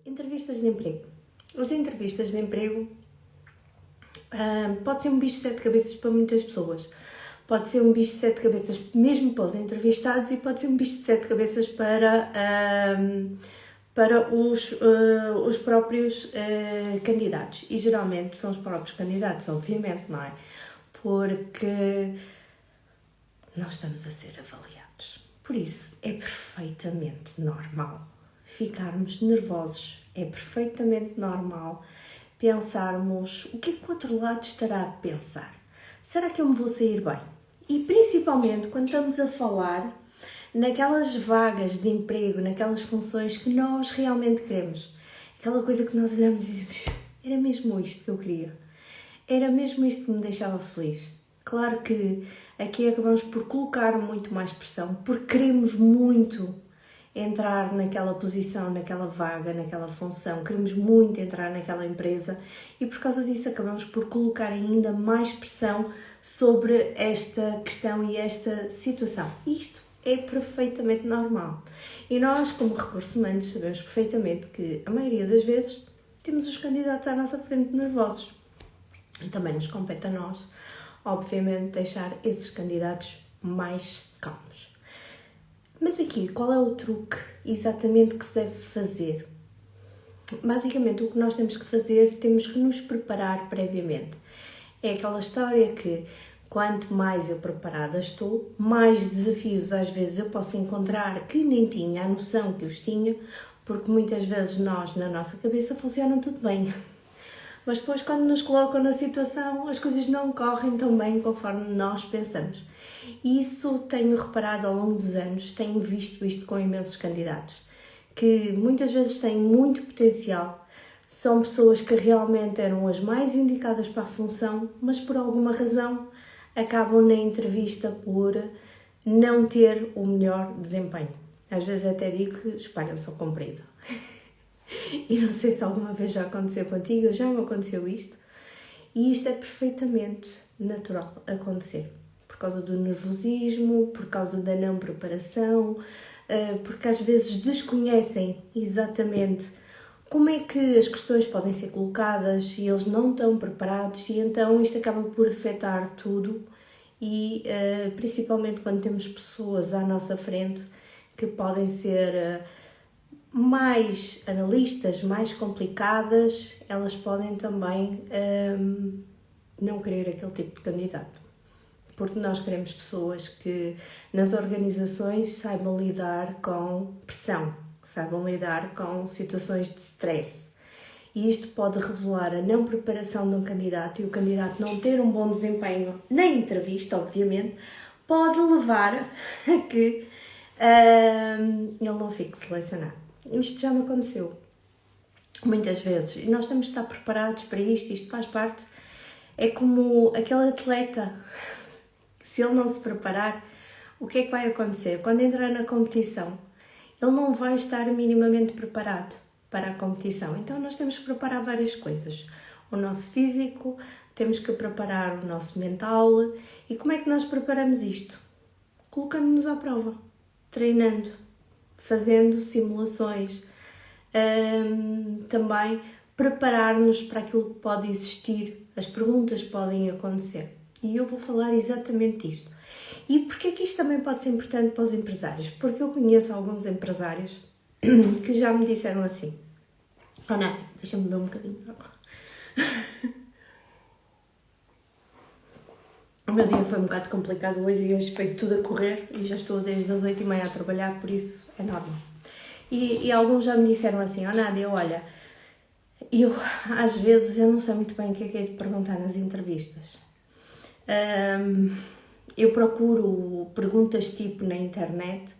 Entrevistas de emprego. As entrevistas de emprego pode ser um bicho de sete cabeças para muitas pessoas. Pode ser um bicho de sete cabeças mesmo para os entrevistados e pode ser um bicho de sete cabeças para os próprios candidatos. E geralmente são os próprios candidatos, obviamente, não é? Porque nós estamos a ser avaliados. Por isso, é perfeitamente normal ficarmos nervosos. É perfeitamente normal pensarmos o que é que o outro lado estará a pensar. Será que eu me vou sair bem? E principalmente quando estamos a falar naquelas vagas de emprego, naquelas funções que nós realmente queremos. Aquela coisa que nós olhamos e dizemos, era mesmo isto que eu queria. Era mesmo isto que me deixava feliz. Claro que aqui acabamos por colocar muito mais pressão, porque queremos muito entrar naquela posição, naquela vaga, naquela função, queremos muito entrar naquela empresa e por causa disso acabamos por colocar ainda mais pressão sobre esta questão e esta situação. Isto é perfeitamente normal. E nós, como recursos humanos, sabemos perfeitamente que a maioria das vezes temos os candidatos à nossa frente nervosos. E também nos compete a nós, obviamente, deixar esses candidatos mais calmos. Mas aqui, qual é o truque exatamente que se deve fazer? Basicamente, o que nós temos que fazer, temos que nos preparar previamente. É aquela história que, quanto mais eu preparada estou, mais desafios às vezes eu posso encontrar que nem tinha a noção que os tinha, porque muitas vezes nós, na nossa cabeça, funciona tudo bem. Mas depois, quando nos colocam na situação, as coisas não correm tão bem conforme nós pensamos. E isso tenho reparado ao longo dos anos, tenho visto isto com imensos candidatos, que muitas vezes têm muito potencial, são pessoas que realmente eram as mais indicadas para a função, mas por alguma razão acabam na entrevista por não ter o melhor desempenho. Às vezes até digo que espalham-se ao comprido. E não sei se alguma vez já aconteceu contigo, já me aconteceu isto. E isto é perfeitamente natural acontecer. Por causa do nervosismo, por causa da não preparação, porque às vezes desconhecem exatamente como é que as questões podem ser colocadas e eles não estão preparados e então isto acaba por afetar tudo e principalmente quando temos pessoas à nossa frente que podem ser mais analistas, mais complicadas, elas podem também não querer aquele tipo de candidato. Porque nós queremos pessoas que nas organizações saibam lidar com pressão, saibam lidar com situações de stress. E isto pode revelar a não preparação de um candidato e o candidato não ter um bom desempenho na entrevista, obviamente, pode levar a que ele não fique selecionado. Isto já me aconteceu muitas vezes e nós temos de estar preparados para isto faz parte. É como aquele atleta, se ele não se preparar, o que é que vai acontecer? Quando entrar na competição, ele não vai estar minimamente preparado para a competição. Então nós temos que preparar várias coisas. O nosso físico, temos que preparar o nosso mental. E como é que nós preparamos isto? Colocando-nos à prova, treinando, fazendo simulações, também preparar-nos para aquilo que pode existir, as perguntas podem acontecer. E eu vou falar exatamente disto. E porquê que isto também pode ser importante para os empresários? Porque eu conheço alguns empresários que já me disseram assim: oh não, deixa-me beber um bocadinho de água. O meu dia foi um bocado complicado hoje e hoje foi tudo a correr e já estou desde as 8h30 a trabalhar, por isso é normal. E alguns já me disseram assim: oh Nádia, olha, eu às vezes eu não sei muito bem o que é de perguntar nas entrevistas. Eu procuro perguntas tipo na internet,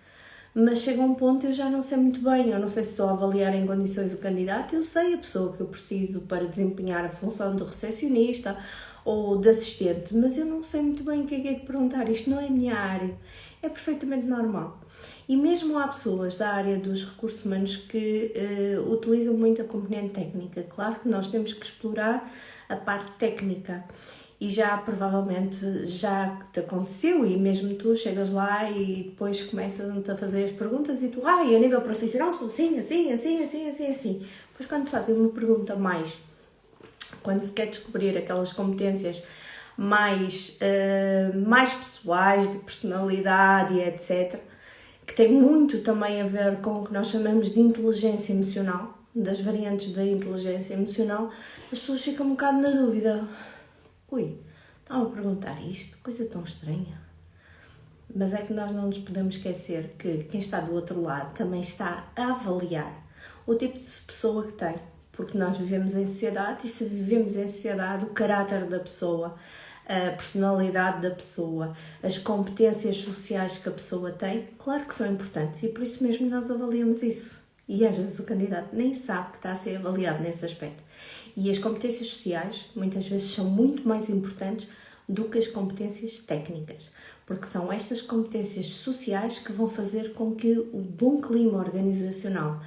mas chega um ponto eu já não sei muito bem, eu não sei se estou a avaliar em condições o candidato, eu sei a pessoa que eu preciso para desempenhar a função de recepcionista ou de assistente, mas eu não sei muito bem o que é de perguntar, isto não é a minha área, é perfeitamente normal. E mesmo há pessoas da área dos recursos humanos que utilizam muito a componente técnica. Claro que nós temos que explorar a parte técnica e já provavelmente já te aconteceu e mesmo tu chegas lá e depois começam-te a fazer as perguntas e tu, e a nível profissional sou assim, assim, assim, assim, assim, assim. Depois quando te fazem uma pergunta mais, quando se quer descobrir aquelas competências mais pessoais, de personalidade e etc., que tem muito também a ver com o que nós chamamos de inteligência emocional, das variantes da inteligência emocional, as pessoas ficam um bocado na dúvida. Ui, estava a perguntar isto, coisa tão estranha. Mas é que nós não nos podemos esquecer que quem está do outro lado também está a avaliar o tipo de pessoa que tem, porque nós vivemos em sociedade e se vivemos em sociedade, o caráter da pessoa, a personalidade da pessoa, as competências sociais que a pessoa tem, claro que são importantes e por isso mesmo nós avaliamos isso. E às vezes o candidato nem sabe que está a ser avaliado nesse aspecto. E as competências sociais muitas vezes são muito mais importantes do que as competências técnicas, porque são estas competências sociais que vão fazer com que o bom clima organizacional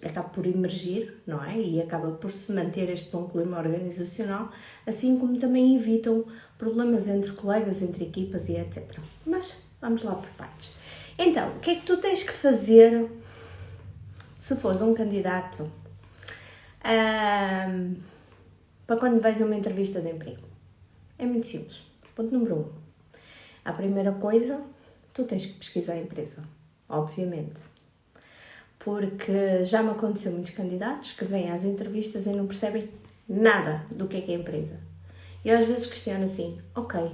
acaba por emergir, não é? E acaba por se manter este bom clima organizacional, assim como também evitam problemas entre colegas, entre equipas e etc. Mas vamos lá por partes. Então, o que é que tu tens que fazer se fores um candidato para quando vais a uma entrevista de emprego? É muito simples. Ponto número 1. A primeira coisa, tu tens que pesquisar a empresa, obviamente. Porque já me aconteceu muitos candidatos que vêm às entrevistas e não percebem nada do que é a empresa. E às vezes questiono assim, ok,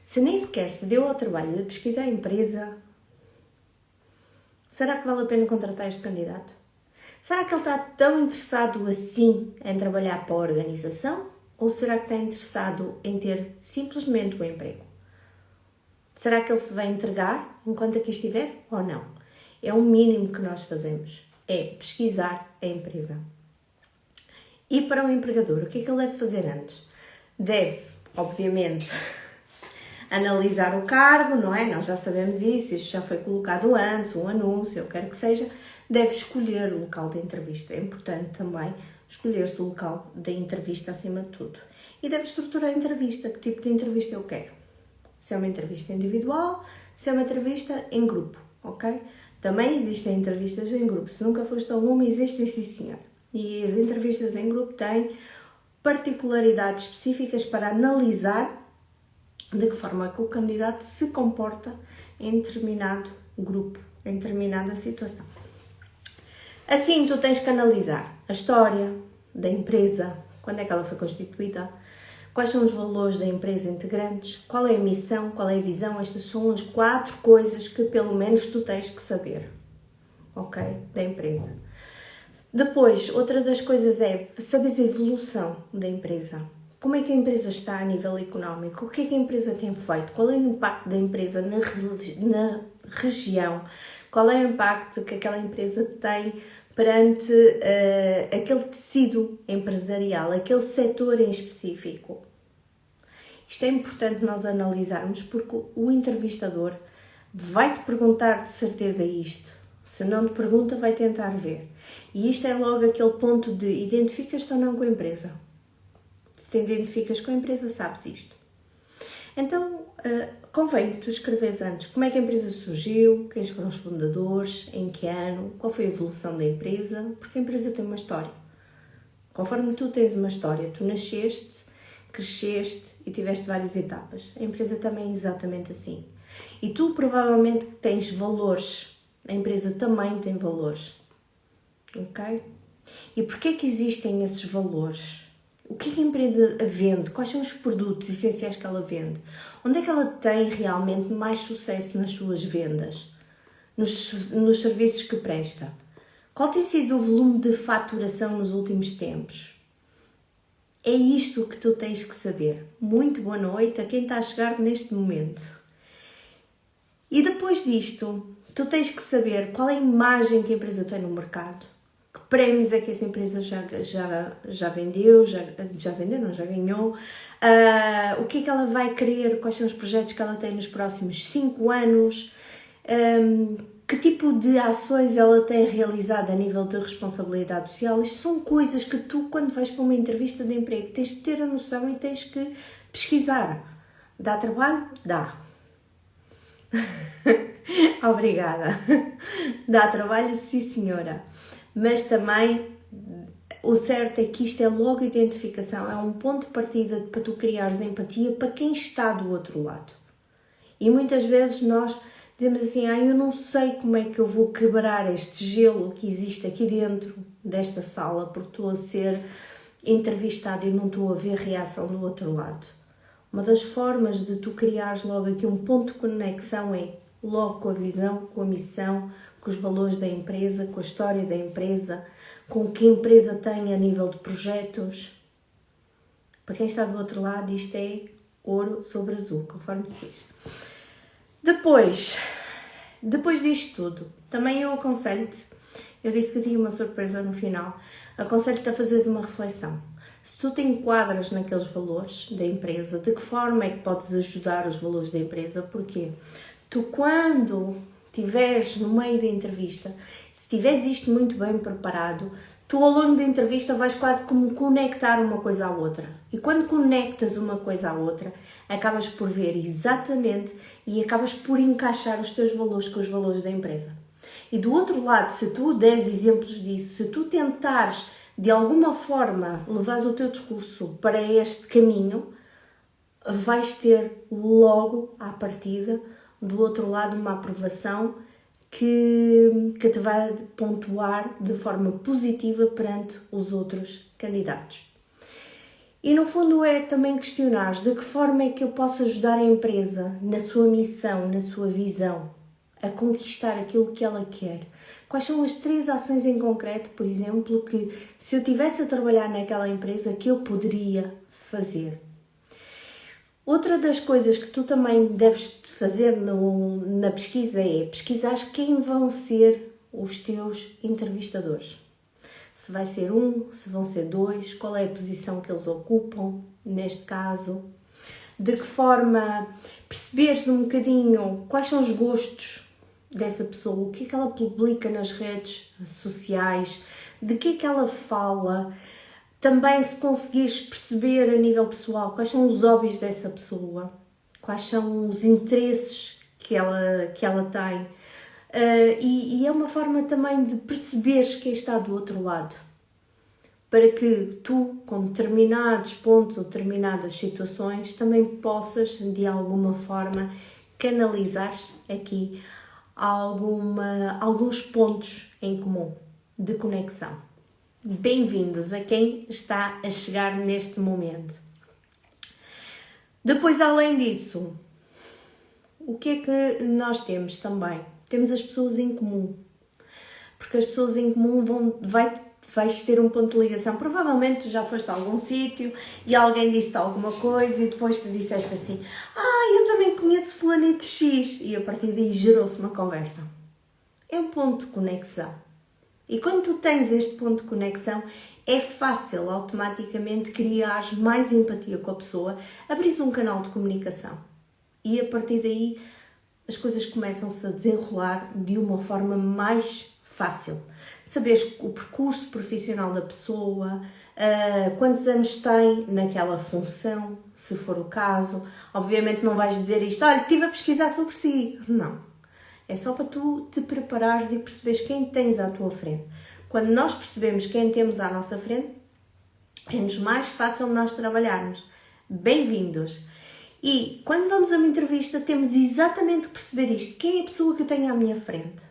se nem sequer se deu ao trabalho de pesquisar a empresa, será que vale a pena contratar este candidato? Será que ele está tão interessado assim em trabalhar para a organização? Ou será que está interessado em ter simplesmente o emprego? Será que ele se vai entregar enquanto aqui estiver ou não? É o mínimo que nós fazemos, é pesquisar a empresa. E para o empregador, o que é que ele deve fazer antes? Deve, obviamente, analisar o cargo, não é? Nós já sabemos isso, isto já foi colocado antes, um anúncio, eu quero que seja. Deve escolher o local da entrevista, é importante também escolher-se o local da entrevista acima de tudo. E deve estruturar a entrevista, que tipo de entrevista eu quero. Se é uma entrevista individual, se é uma entrevista em grupo, ok? Também existem entrevistas em grupo, se nunca foste a uma, existem sim senhor. E as entrevistas em grupo têm particularidades específicas para analisar de que forma é que o candidato se comporta em determinado grupo, em determinada situação. Assim, tu tens que analisar a história da empresa, quando é que ela foi constituída, quais são os valores da empresa integrantes, qual é a missão, qual é a visão. Estas são as 4 coisas que pelo menos tu tens que saber, ok, da empresa. Depois, outra das coisas é saberes a evolução da empresa. Como é que a empresa está a nível económico? O que é que a empresa tem feito? Qual é o impacto da empresa na região? Qual é o impacto que aquela empresa tem perante aquele tecido empresarial, aquele setor em específico? Isto é importante nós analisarmos porque o entrevistador vai-te perguntar de certeza isto. Se não te pergunta, vai tentar ver. E isto é logo aquele ponto de identificas-te ou não com a empresa. Se te identificas com a empresa, sabes isto. Então, convém tu escreveres antes como é que a empresa surgiu, quem foram os fundadores, em que ano, qual foi a evolução da empresa, porque a empresa tem uma história. Conforme tu tens uma história, tu nasceste, cresceste e tiveste várias etapas. A empresa também é exatamente assim. E tu provavelmente tens valores, a empresa também tem valores. Ok? E porquê que existem esses valores? O que é que a empresa vende? Quais são os produtos essenciais que ela vende? Onde é que ela tem realmente mais sucesso nas suas vendas? Nos serviços que presta? Qual tem sido o volume de faturação nos últimos tempos? É isto que tu tens que saber. Muito boa noite a quem está a chegar neste momento. E depois disto, tu tens que saber qual é a imagem que a empresa tem no mercado. Que prémios é que essa empresa já vendeu, já vendeu, não, já ganhou, o que é que ela vai querer, quais são os projetos que ela tem nos próximos 5 anos, que tipo de ações ela tem realizado a nível de responsabilidade social. Isto são coisas que tu, quando vais para uma entrevista de emprego, tens de ter a noção e tens que pesquisar. Dá trabalho? Dá. Obrigada. Dá trabalho, sim senhora. Mas também o certo é que isto é logo identificação, é um ponto de partida para tu criares empatia para quem está do outro lado. E muitas vezes nós dizemos assim, eu não sei como é que eu vou quebrar este gelo que existe aqui dentro desta sala porque estou a ser entrevistada e não estou a ver reação do outro lado. Uma das formas de tu criares logo aqui um ponto de conexão é logo com a visão, com a missão, com os valores da empresa, com a história da empresa, com o que a empresa tem a nível de projetos. Para quem está do outro lado, isto é ouro sobre azul, conforme se diz. Depois disto tudo, também eu aconselho-te, eu disse que tinha uma surpresa no final, aconselho-te a fazeres uma reflexão. Se tu te enquadras naqueles valores da empresa, de que forma é que podes ajudar os valores da empresa? Porquê? Tu, quando estiveres no meio da entrevista, se tiveres isto muito bem preparado, tu ao longo da entrevista vais quase como conectar uma coisa à outra. E quando conectas uma coisa à outra, acabas por ver exatamente e acabas por encaixar os teus valores com os valores da empresa. E do outro lado, se tu deres exemplos disso, se tu tentares de alguma forma levares o teu discurso para este caminho, vais ter logo à partida do outro lado uma aprovação que te vai pontuar de forma positiva perante os outros candidatos. E no fundo é também questionar de que forma é que eu posso ajudar a empresa na sua missão, na sua visão, a conquistar aquilo que ela quer. Quais são as 3 ações em concreto, por exemplo, que se eu estivesse a trabalhar naquela empresa que eu poderia fazer? Outra das coisas que tu também deves fazer na pesquisa é pesquisar quem vão ser os teus entrevistadores. Se vai ser um, se vão ser 2, qual é a posição que eles ocupam, neste caso. De que forma perceberes um bocadinho quais são os gostos dessa pessoa, o que é que ela publica nas redes sociais, de que é que ela fala. Também se conseguires perceber a nível pessoal quais são os hobbies dessa pessoa, quais são os interesses que ela tem. E é uma forma também de perceberes quem está do outro lado. Para que tu, com determinados pontos ou determinadas situações, também possas, de alguma forma, canalizar aqui alguns pontos em comum de conexão. Bem-vindos a quem está a chegar neste momento. Depois, além disso, o que é que nós temos também? Temos as pessoas em comum. Porque as pessoas em comum vais ter um ponto de ligação. Provavelmente já foste a algum sítio e alguém disse-te alguma coisa e depois te disseste assim: eu também conheço fulanito X. E a partir daí gerou-se uma conversa. É um ponto de conexão. E quando tu tens este ponto de conexão, é fácil automaticamente criar mais empatia com a pessoa, abrir um canal de comunicação. E a partir daí as coisas começam-se a desenrolar de uma forma mais fácil. Saberes o percurso profissional da pessoa, quantos anos tem naquela função, se for o caso. Obviamente não vais dizer isto, olha, estive a pesquisar sobre si. Não. É só para tu te preparares e perceberes quem tens à tua frente. Quando nós percebemos quem temos à nossa frente, é-nos mais fácil nós trabalharmos. Bem-vindos! E quando vamos a uma entrevista, temos exatamente que perceber isto. Quem é a pessoa que eu tenho à minha frente?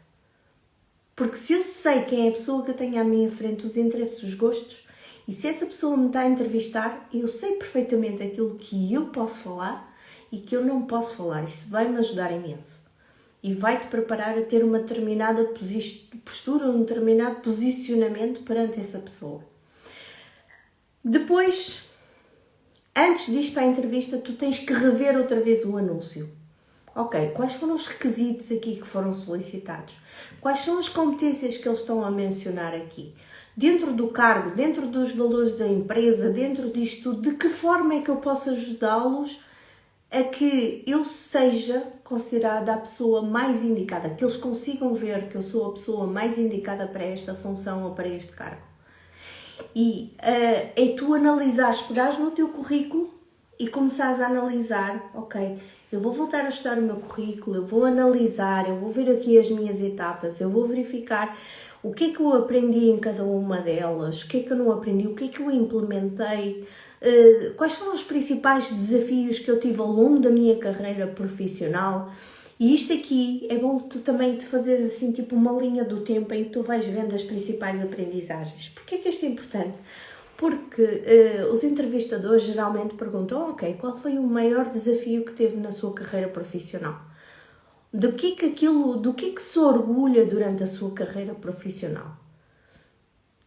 Porque se eu sei quem é a pessoa que eu tenho à minha frente, os interesses, os gostos, e se essa pessoa me está a entrevistar, eu sei perfeitamente aquilo que eu posso falar e que eu não posso falar. Isso vai-me ajudar imenso. E vai-te preparar a ter uma determinada postura, um determinado posicionamento perante essa pessoa. Depois, antes de ir para a entrevista, tu tens que rever outra vez o anúncio. Ok, quais foram os requisitos aqui que foram solicitados? Quais são as competências que eles estão a mencionar aqui? Dentro do cargo, dentro dos valores da empresa, dentro disto tudo, de que forma é que eu posso ajudá-los a que eu seja considerada a pessoa mais indicada, que eles consigam ver que eu sou a pessoa mais indicada para esta função ou para este cargo. E é tu analisares, pegares no teu currículo e começares a analisar, ok, eu vou voltar a estudar o meu currículo, eu vou analisar, eu vou ver aqui as minhas etapas, eu vou verificar o que é que eu aprendi em cada uma delas, o que é que eu não aprendi, o que é que eu implementei, quais foram os principais desafios que eu tive ao longo da minha carreira profissional. E isto aqui é bom tu também te fazeres assim tipo uma linha do tempo em que tu vais vendo as principais aprendizagens. Porquê que isto é importante? Porque os entrevistadores geralmente perguntam, ok, qual foi o maior desafio que teve na sua carreira profissional? Do que se orgulha durante a sua carreira profissional?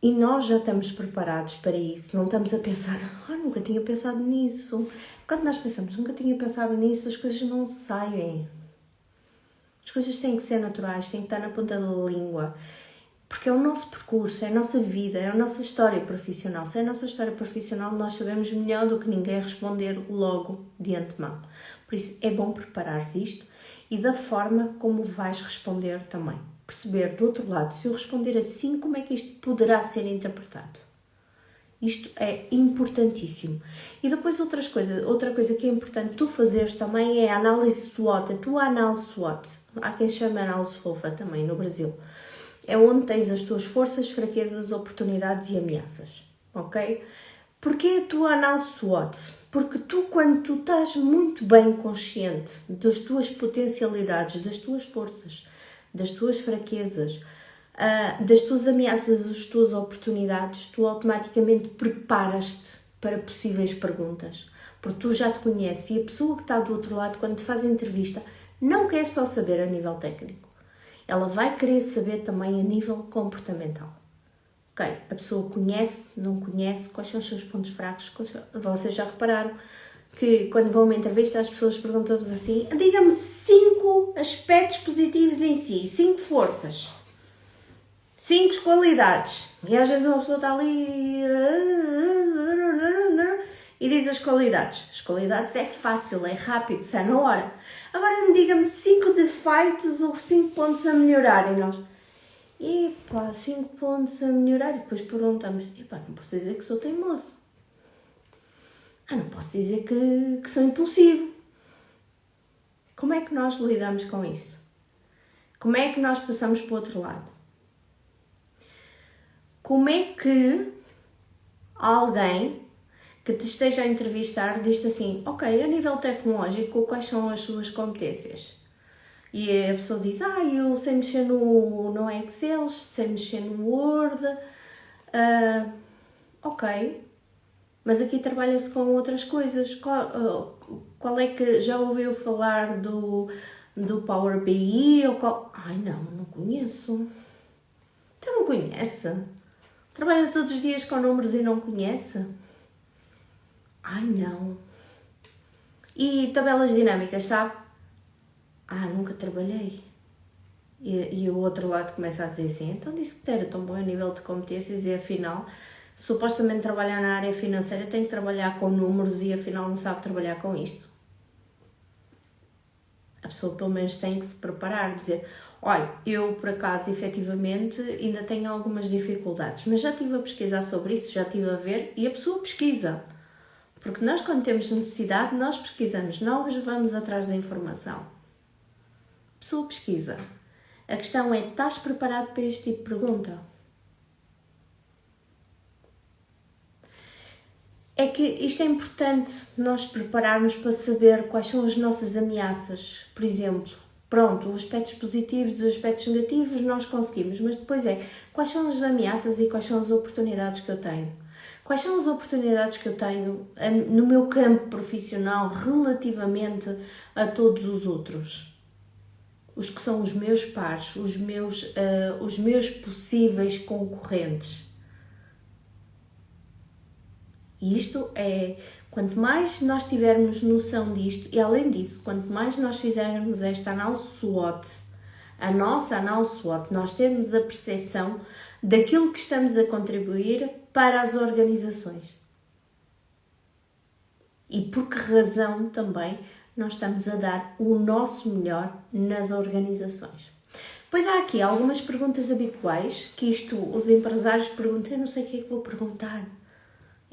E nós já estamos preparados para isso, não estamos a pensar, nunca tinha pensado nisso. Quando nós pensamos, nunca tinha pensado nisso, as coisas não saem. As coisas têm que ser naturais, têm que estar na ponta da língua. Porque é o nosso percurso, é a nossa vida, é a nossa história profissional. Se é a nossa história profissional, nós sabemos melhor do que ninguém responder logo de antemão. Por isso, é bom preparares isto e da forma como vais responder também. Perceber do outro lado, se eu responder assim, como é que isto poderá ser interpretado. Isto é importantíssimo. E depois outra coisa que é importante tu fazeres também é a análise SWOT, a tua análise SWOT. Há quem chama análise fofa também no Brasil. É onde tens as tuas forças, fraquezas, oportunidades e ameaças. Ok? Porquê a tua análise SWOT? Porque quando tu estás muito bem consciente das tuas potencialidades, das tuas forças, das tuas fraquezas, das tuas ameaças, das tuas oportunidades, tu automaticamente preparas-te para possíveis perguntas. Porque tu já te conheces e a pessoa que está do outro lado, quando te faz a entrevista, não quer só saber a nível técnico. Ela vai querer saber também a nível comportamental. Ok, a pessoa conhece, não conhece, quais são os seus pontos fracos. Vocês já repararam que quando vão a uma entrevista as pessoas perguntam-vos assim, diga-me 5 aspectos positivos em si, 5 forças, 5 qualidades. E às vezes uma pessoa está ali e diz as qualidades. As qualidades é fácil, é rápido, sai na hora. Agora diga-me 5 defeitos ou 5 pontos a melhorar. E nós, 5 pontos a melhorar. E depois perguntamos, não posso dizer que sou teimoso. Não posso dizer que sou impulsivo. Como é que nós lidamos com isto? Como é que nós passamos para o outro lado? Como é que alguém que te esteja a entrevistar diz assim, ok, a nível tecnológico, quais são as suas competências? E a pessoa diz, eu sei mexer no Excel, sei mexer no Word, ok, mas aqui trabalha-se com outras coisas. Qual é que já ouviu falar do Power BI? Não conheço. Então não conhece? Trabalha todos os dias com números e não conhece? Não. E tabelas dinâmicas, sabe? Nunca trabalhei. E o outro lado começa a dizer assim, então disse que era tão bom a nível de competências e afinal, supostamente trabalhar na área financeira tem que trabalhar com números e afinal não sabe trabalhar com isto. A pessoa pelo menos tem que se preparar, dizer, olha, eu por acaso efetivamente ainda tenho algumas dificuldades, mas já estive a pesquisar sobre isso, já estive a ver e a pessoa pesquisa. Porque nós quando temos necessidade, nós pesquisamos, nós vamos atrás da informação. A pessoa pesquisa. A questão é, estás preparado para este tipo de pergunta? É que isto é importante nós prepararmos para saber quais são as nossas ameaças. Por exemplo, pronto, os aspectos positivos e os aspectos negativos nós conseguimos, mas depois quais são as ameaças e quais são as oportunidades que eu tenho? Quais são as oportunidades que eu tenho no meu campo profissional relativamente a todos os outros? Os que são os meus pares, os meus possíveis concorrentes. E isto quanto mais nós tivermos noção disto, e além disso, quanto mais nós fizermos esta análise SWOT, a nossa análise SWOT, nós temos a percepção daquilo que estamos a contribuir para as organizações. E por que razão também nós estamos a dar o nosso melhor nas organizações. Pois há aqui algumas perguntas habituais, que isto os empresários perguntam, eu não sei o que é que vou perguntar.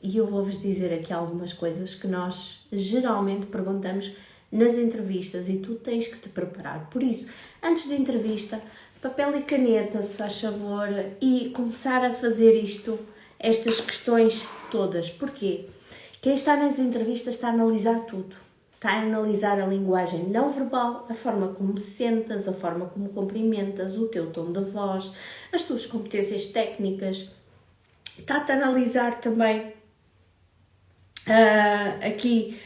E eu vou-vos dizer aqui algumas coisas que nós geralmente perguntamos nas entrevistas e tu tens que te preparar. Por isso, antes da entrevista, papel e caneta, se faz favor, e começar a fazer estas questões todas. Porquê? Quem está nas entrevistas está a analisar tudo. Está a analisar a linguagem não verbal, a forma como sentas, a forma como cumprimentas, o teu tom de voz, as tuas competências técnicas. Está-te a analisar também aqui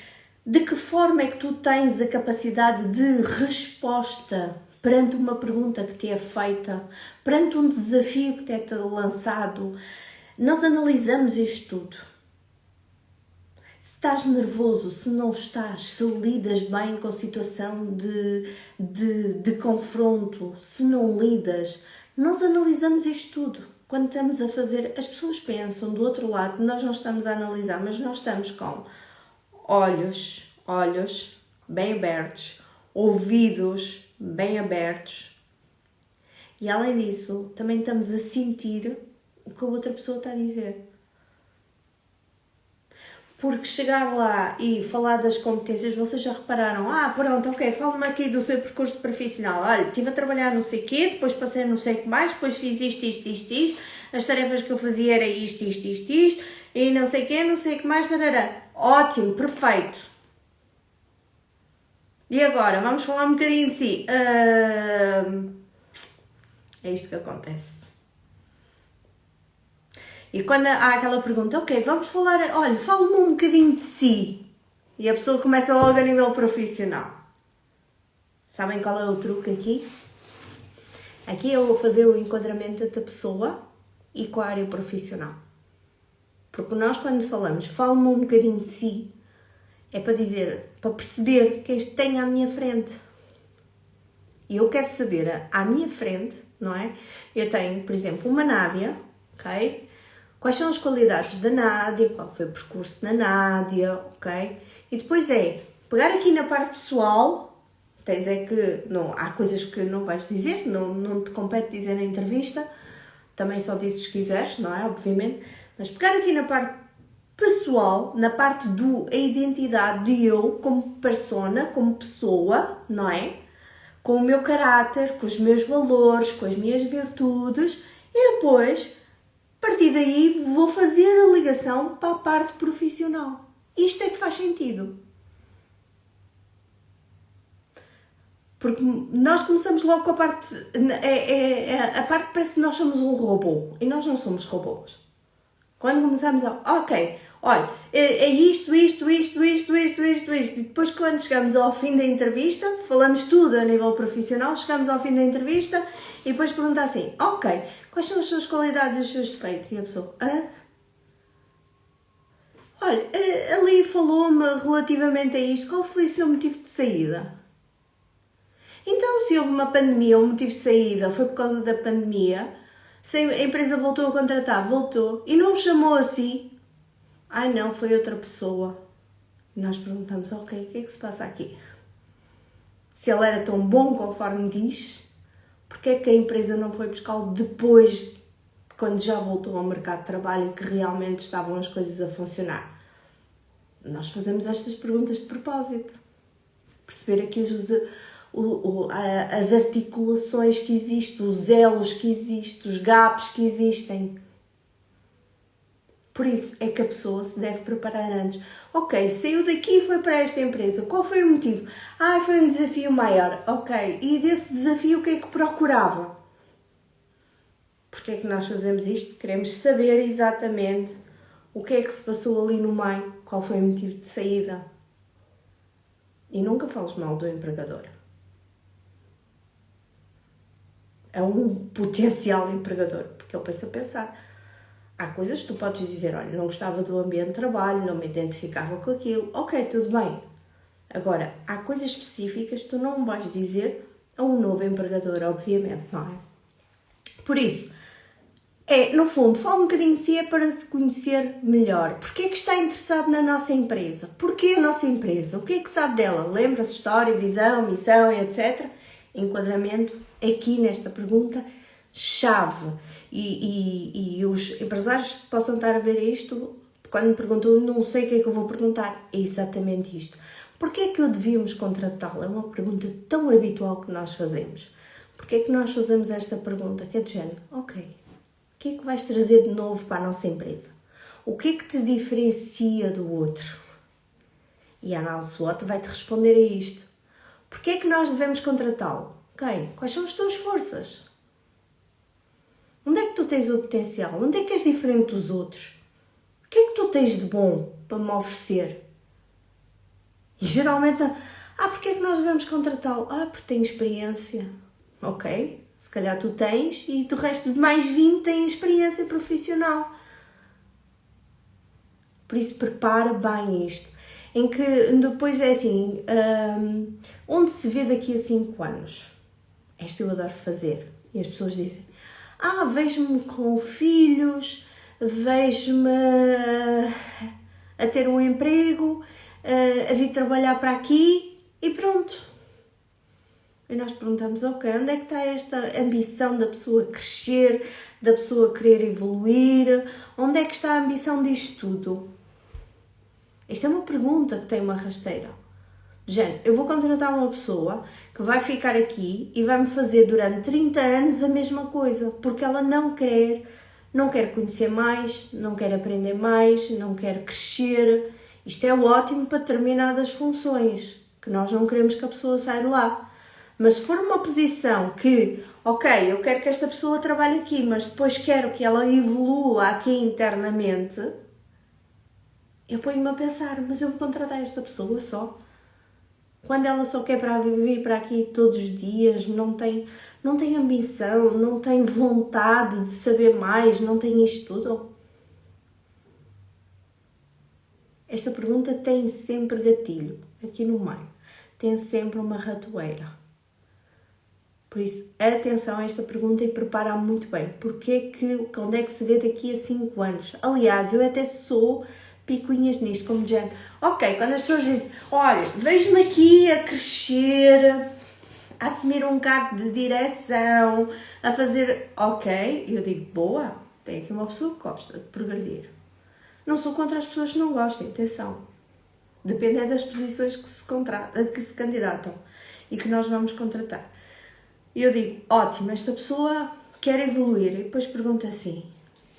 de que forma é que tu tens a capacidade de resposta perante uma pergunta que te é feita, perante um desafio que te é lançado. Nós analisamos isto tudo. Se estás nervoso, se não estás, se lidas bem com a situação de confronto, se não lidas, nós analisamos isto tudo. Quando estamos a fazer, as pessoas pensam do outro lado, nós não estamos a analisar, mas nós estamos com olhos bem abertos, ouvidos bem abertos. E além disso, também estamos a sentir o que a outra pessoa está a dizer. Porque chegar lá e falar das competências, vocês já repararam, pronto, ok, fala-me aqui do seu percurso profissional. Olha, estive a trabalhar não sei o quê, depois passei a não sei o que mais, depois fiz isto, as tarefas que eu fazia era isto, e não sei o quê, não sei o que mais, tarará. Ótimo, perfeito. E agora, vamos falar um bocadinho de si. É isto que acontece. E quando há aquela pergunta, ok, vamos falar, olha, fala-me um bocadinho de si. E a pessoa começa logo a nível profissional. Sabem qual é o truque aqui? Aqui eu vou fazer o enquadramento da pessoa e com a área profissional. Porque nós quando falamos, fala-me um bocadinho de si, é para dizer, para perceber quem tem à minha frente. E eu quero saber, à minha frente, não é? Eu tenho, por exemplo, uma Nádia, ok? Quais são as qualidades da Nádia, qual foi o percurso da Nádia, ok? E depois pegar aqui na parte pessoal, há coisas que não vais dizer, não te compete dizer na entrevista, também só dizes se quiseres, não é? Obviamente, mas pegar aqui na parte pessoal, na parte a identidade de eu como persona, como pessoa, não é? Com o meu caráter, com os meus valores, com as minhas virtudes e depois, a partir daí, vou fazer a ligação para a parte profissional. Isto é que faz sentido. Porque nós começamos logo com a parte... A parte parece que nós somos um robô. E nós não somos robôs. Quando começamos ok, olha, é isto. E depois quando chegamos ao fim da entrevista, falamos tudo a nível profissional, chegamos ao fim da entrevista e depois pergunta assim, ok, quais são as suas qualidades e os seus defeitos? E a pessoa, olha, ali falou-me relativamente a isto, qual foi o seu motivo de saída? Então, se houve uma pandemia, o motivo de saída foi por causa da pandemia, se a empresa voltou a contratar, voltou, e não o chamou assim, não, foi outra pessoa. E nós perguntamos, ok, o que é que se passa aqui? Se ele era tão bom conforme diz, porque é que a empresa não foi buscá-lo depois, quando já voltou ao mercado de trabalho e que realmente estavam as coisas a funcionar? Nós fazemos estas perguntas de propósito. Perceber aqui as articulações que existem, os elos que existem, os gaps que existem. Por isso é que a pessoa se deve preparar antes. Ok, saiu daqui e foi para esta empresa. Qual foi o motivo? Foi um desafio maior. Ok, e desse desafio o que é que procurava? Porque é que nós fazemos isto? Queremos saber exatamente o que é que se passou ali no meio, qual foi o motivo de saída. E nunca fales mal do empregador. É um potencial empregador, porque ele pensa a pensar. Há coisas que tu podes dizer, olha, não gostava do ambiente de trabalho, não me identificava com aquilo. Ok, tudo bem. Agora, há coisas específicas que tu não vais dizer a um novo empregador, obviamente, não é? Por isso, É, no fundo, fala um bocadinho de si é para te conhecer melhor. Porquê é que está interessado na nossa empresa? Porquê a nossa empresa? O que é que sabe dela? Lembra-se, história, visão, missão, etc. Enquadramento, aqui nesta pergunta, chave. E os empresários que possam estar a ver isto, quando me perguntam, não sei o que é que eu vou perguntar, é exatamente isto. Porquê é que eu devíamos contratá-lo? É uma pergunta tão habitual que nós fazemos. Porquê é que nós fazemos esta pergunta? Que é do género, ok, o que é que vais trazer de novo para a nossa empresa? O que é que te diferencia do outro? E a análise SWOT vai-te responder a isto. Porquê é que nós devemos contratá-lo? Ok, quais são as tuas forças? Onde é que tu tens o potencial? Onde é que és diferente dos outros? O que é que tu tens de bom para me oferecer? E geralmente, porquê é que nós devemos contratá-lo? Porque tem experiência. Ok, se calhar tu tens e do resto de mais 20 têm experiência profissional. Por isso, prepara bem isto. Em que depois é assim, onde se vê daqui a 5 anos? Esta eu adoro fazer. E as pessoas dizem, vejo-me com filhos, vejo-me a ter um emprego, a vir trabalhar para aqui e pronto. E nós perguntamos, ok, onde é que está esta ambição da pessoa crescer, da pessoa querer evoluir? Onde é que está a ambição disto tudo? Esta é uma pergunta que tem uma rasteira. Gente, eu vou contratar uma pessoa que vai ficar aqui e vai-me fazer durante 30 anos a mesma coisa, porque ela não quer conhecer mais, não quer aprender mais, não quer crescer. Isto é ótimo para determinadas funções, que nós não queremos que a pessoa saia de lá. Mas se for uma posição que, ok, eu quero que esta pessoa trabalhe aqui, mas depois quero que ela evolua aqui internamente, eu ponho-me a pensar, mas eu vou contratar esta pessoa só? Quando ela só quer vir para aqui todos os dias, não tem ambição, não tem vontade de saber mais, não tem isto tudo? Esta pergunta tem sempre gatilho, aqui no meio. Tem sempre uma ratoeira. Por isso, atenção a esta pergunta e prepara muito bem. Onde é que se vê daqui a 5 anos? Aliás, eu até sou picuinhas nisto, como dizendo, ok, quando as pessoas dizem, olha, vejo-me aqui a crescer, a assumir um cargo de direção, a fazer, ok, eu digo, boa, tem aqui uma pessoa que gosta de progredir. Não sou contra as pessoas que não gostem, atenção. Depende das posições que se candidatam e que nós vamos contratar. E eu digo, ótimo, esta pessoa quer evoluir. E depois pergunto assim,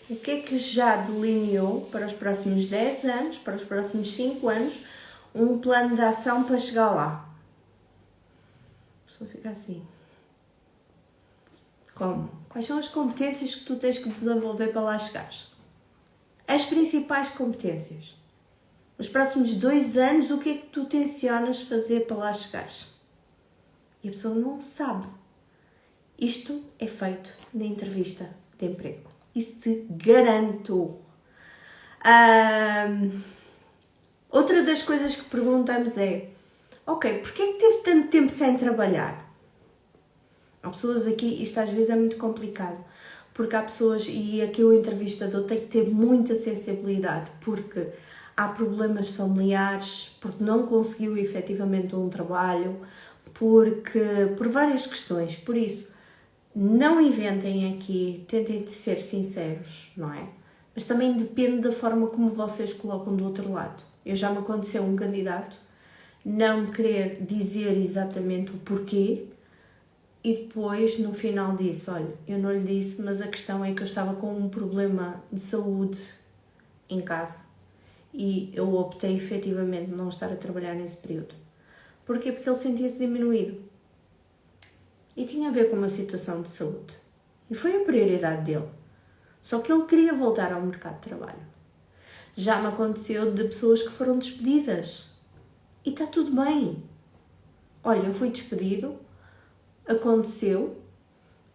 o que é que já delineou para os próximos 10 anos, para os próximos 5 anos, um plano de ação para chegar lá? A pessoa fica assim. Como? Quais são as competências que tu tens que desenvolver para lá chegares? As principais competências. Os próximos 2 anos, o que é que tu tencionas fazer para lá chegares? E a pessoa não sabe. Isto é feito na entrevista de emprego. Isso te garanto. Outra das coisas que perguntamos é, ok, porquê é que teve tanto tempo sem trabalhar? Há pessoas aqui, isto às vezes é muito complicado, porque há pessoas, e aqui o entrevistador tem que ter muita sensibilidade, porque há problemas familiares, porque não conseguiu efetivamente um trabalho, por várias questões. Por isso, não inventem aqui, tentem ser sinceros, não é? Mas também depende da forma como vocês colocam do outro lado. Já me aconteceu um candidato não querer dizer exatamente o porquê e depois no final disse, olha, eu não lhe disse, mas a questão é que eu estava com um problema de saúde em casa e eu optei efetivamente não estar a trabalhar nesse período. Porquê? Porque ele sentia-se diminuído. E tinha a ver com uma situação de saúde. E foi a prioridade dele. Só que ele queria voltar ao mercado de trabalho. Já me aconteceu de pessoas que foram despedidas. E está tudo bem. Olha, eu fui despedido, aconteceu,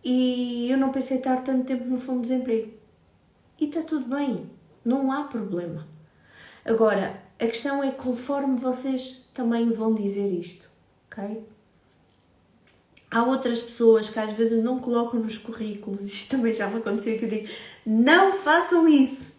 e eu não pensei estar tanto tempo no fundo de desemprego. E está tudo bem. Não há problema. Agora, a questão é conforme vocês também vão dizer isto. Ok? Há outras pessoas que às vezes não colocam nos currículos, isto também já me aconteceu, que eu digo, não façam isso.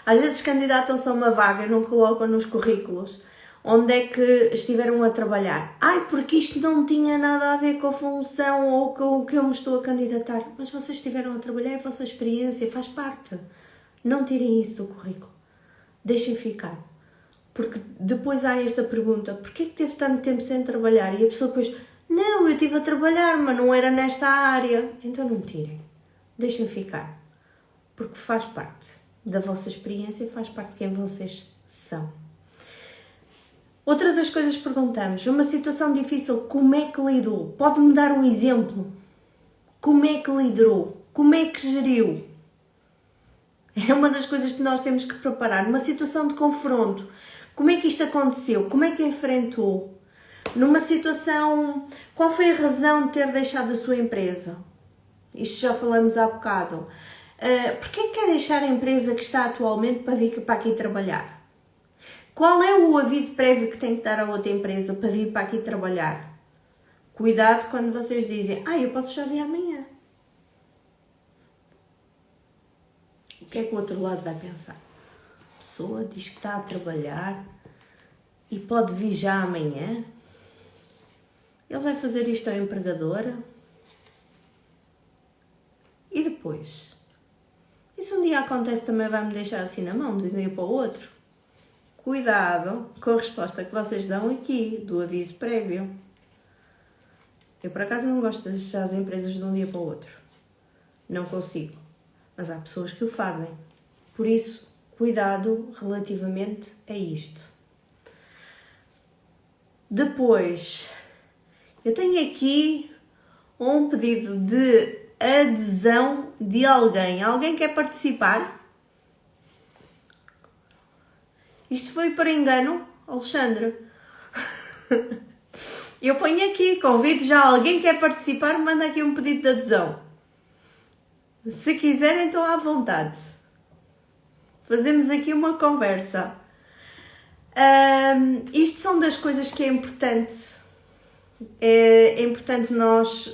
Às vezes candidatam-se a uma vaga e não colocam nos currículos onde é que estiveram a trabalhar. Ai, porque isto não tinha nada a ver com a função ou com o que eu me estou a candidatar. Mas vocês estiveram a trabalhar, é a vossa experiência, faz parte. Não tirem isso do currículo. Deixem ficar. Porque depois há esta pergunta, porquê que teve tanto tempo sem trabalhar? E a pessoa depois, não, eu estive a trabalhar, mas não era nesta área. Então não tirem. Deixem ficar. Porque faz parte da vossa experiência, faz parte de quem vocês são. Outra das coisas que perguntamos, uma situação difícil, como é que lidou? Pode-me dar um exemplo? Como é que liderou? Como é que geriu? É uma das coisas que nós temos que preparar. Numa situação de confronto, como é que isto aconteceu? Como é que enfrentou? Numa situação, qual foi a razão de ter deixado a sua empresa? Isto já falamos há bocado. Porquê que quer deixar a empresa que está atualmente para vir para aqui trabalhar? Qual é o aviso prévio que tem que dar a outra empresa para vir para aqui trabalhar? Cuidado quando vocês dizem, eu posso já vir amanhã. O que é que o outro lado vai pensar? A pessoa diz que está a trabalhar e pode vir já amanhã? Ele vai fazer isto à empregadora? E depois? E se um dia acontece também vai-me deixar assim na mão, de um dia para o outro? Cuidado com a resposta que vocês dão aqui, do aviso prévio. Eu, por acaso, não gosto de deixar as empresas de um dia para o outro. Não consigo. Mas há pessoas que o fazem. Por isso, cuidado relativamente a isto. Depois, eu tenho aqui um pedido de adesão de alguém. Alguém quer participar? Isto foi por engano, Alexandre. Eu ponho aqui, convido já alguém que quer participar, manda aqui um pedido de adesão. Se quiserem, estão à vontade. Fazemos aqui uma conversa. Isto são das coisas que é importante. É importante nós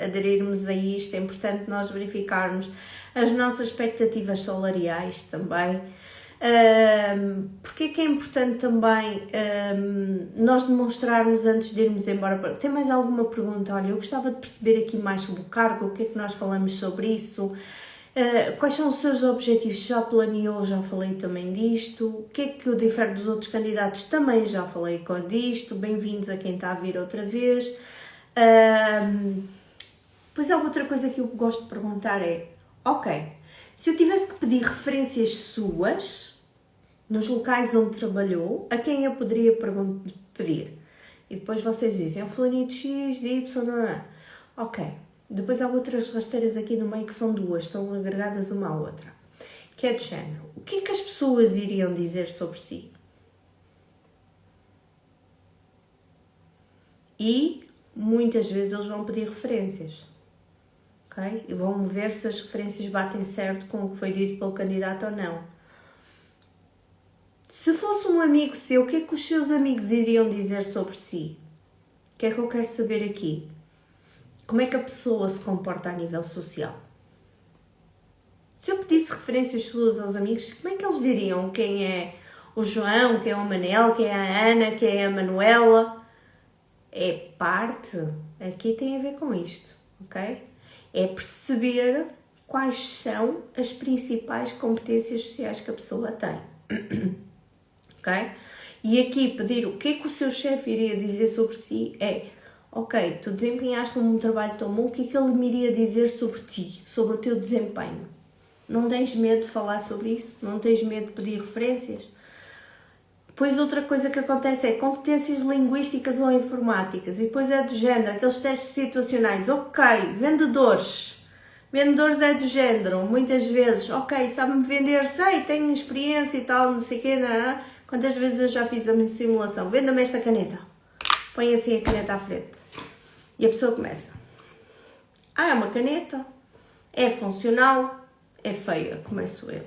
aderirmos a isto, é importante nós verificarmos as nossas expectativas salariais também. Porque é que é importante também nós demonstrarmos antes de irmos embora? Tem mais alguma pergunta? Olha, eu gostava de perceber aqui mais sobre o cargo, o que é que nós falamos sobre isso, quais são os seus objetivos? Já planeou, já falei também disto, o que é que o difere dos outros candidatos? Também já falei disto, bem-vindos a quem está a vir outra vez. Pois há outra coisa que eu gosto de perguntar ok, se eu tivesse que pedir referências suas, nos locais onde trabalhou, a quem eu poderia pedir? E depois vocês dizem, o fulanito X, Y, não. Ok. Depois há outras rasteiras aqui no meio que são duas, estão agregadas uma à outra. Que é do género. O que é que as pessoas iriam dizer sobre si? E muitas vezes eles vão pedir referências. Ok? E vão ver se as referências batem certo com o que foi dito pelo candidato ou não. Se fosse um amigo seu, o que é que os seus amigos iriam dizer sobre si? O que é que eu quero saber aqui? Como é que a pessoa se comporta a nível social? Se eu pedisse referências suas aos amigos, como é que eles diriam quem é o João, quem é o Manel, quem é a Ana, quem é a Manuela? É parte, aqui tem a ver com isto, ok? É perceber quais são as principais competências sociais que a pessoa tem. Ok? E aqui pedir o que é que o seu chefe iria dizer sobre si ok, tu desempenhaste um trabalho tão bom, o que é que ele me iria dizer sobre ti, sobre o teu desempenho? Não tens medo de falar sobre isso? Não tens medo de pedir referências? Depois outra coisa que acontece é competências linguísticas ou informáticas, e depois é do género, aqueles testes situacionais, ok, vendedores é do género, muitas vezes, ok, sabe-me vender, sei, tenho experiência e tal, não sei o quê, não. Quantas vezes eu já fiz a minha simulação? Venda-me esta caneta. Põe assim a caneta à frente. E a pessoa começa. É uma caneta. É funcional. É feia. Começo eu.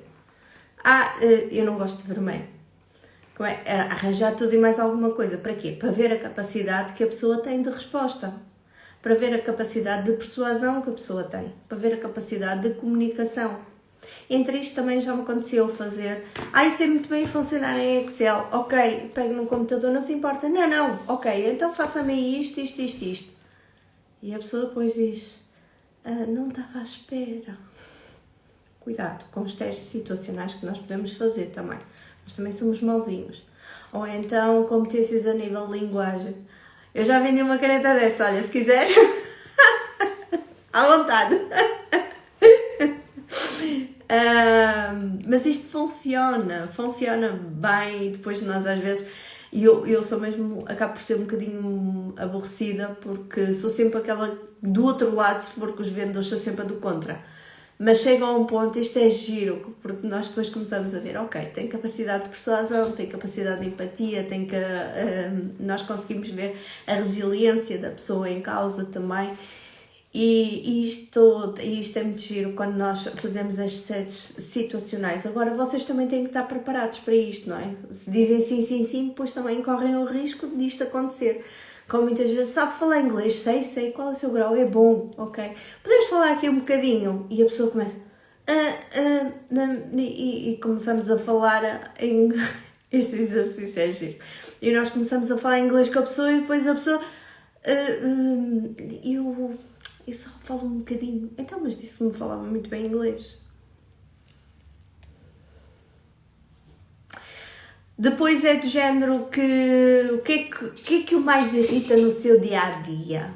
Eu não gosto de vermelho. arranjar tudo e mais alguma coisa. Para quê? Para ver a capacidade que a pessoa tem de resposta. Para ver a capacidade de persuasão que a pessoa tem. Para ver a capacidade de comunicação. Entre isto também já me aconteceu fazer. Eu sei muito bem funcionar em Excel. Ok, pego no computador, não se importa. Não. Ok, então faça-me isto. E a pessoa depois diz, não estava à espera. Cuidado com os testes situacionais que nós podemos fazer também. Nós também somos mauzinhos. Ou então competências a nível de linguagem. Eu já vendi uma caneta dessa, olha, se quiseres, à vontade. Mas isto funciona bem. Depois nós às vezes, e eu sou mesmo, acabo por ser um bocadinho aborrecida, porque sou sempre aquela do outro lado, se for que os vendedores sou sempre a do contra. Mas chega a um ponto, isto é giro, porque nós depois começamos a ver, ok, tem capacidade de persuasão, tem capacidade de empatia, nós conseguimos ver a resiliência da pessoa em causa também. E isto é muito giro quando nós fazemos estes testes situacionais. Agora, vocês também têm que estar preparados para isto, não é? Se dizem sim, depois também correm o risco disto acontecer. Como muitas vezes, sabe falar inglês? Sei, qual é o seu grau? É bom, ok. Podemos falar aqui um bocadinho? E a pessoa começa... e começamos a falar em... Este exercício é giro. E nós começamos a falar inglês com a pessoa e depois a pessoa... Eu só falo um bocadinho. Então, mas disse-me que falava muito bem inglês. Depois é do género que... O que é que o mais irrita no seu dia-a-dia?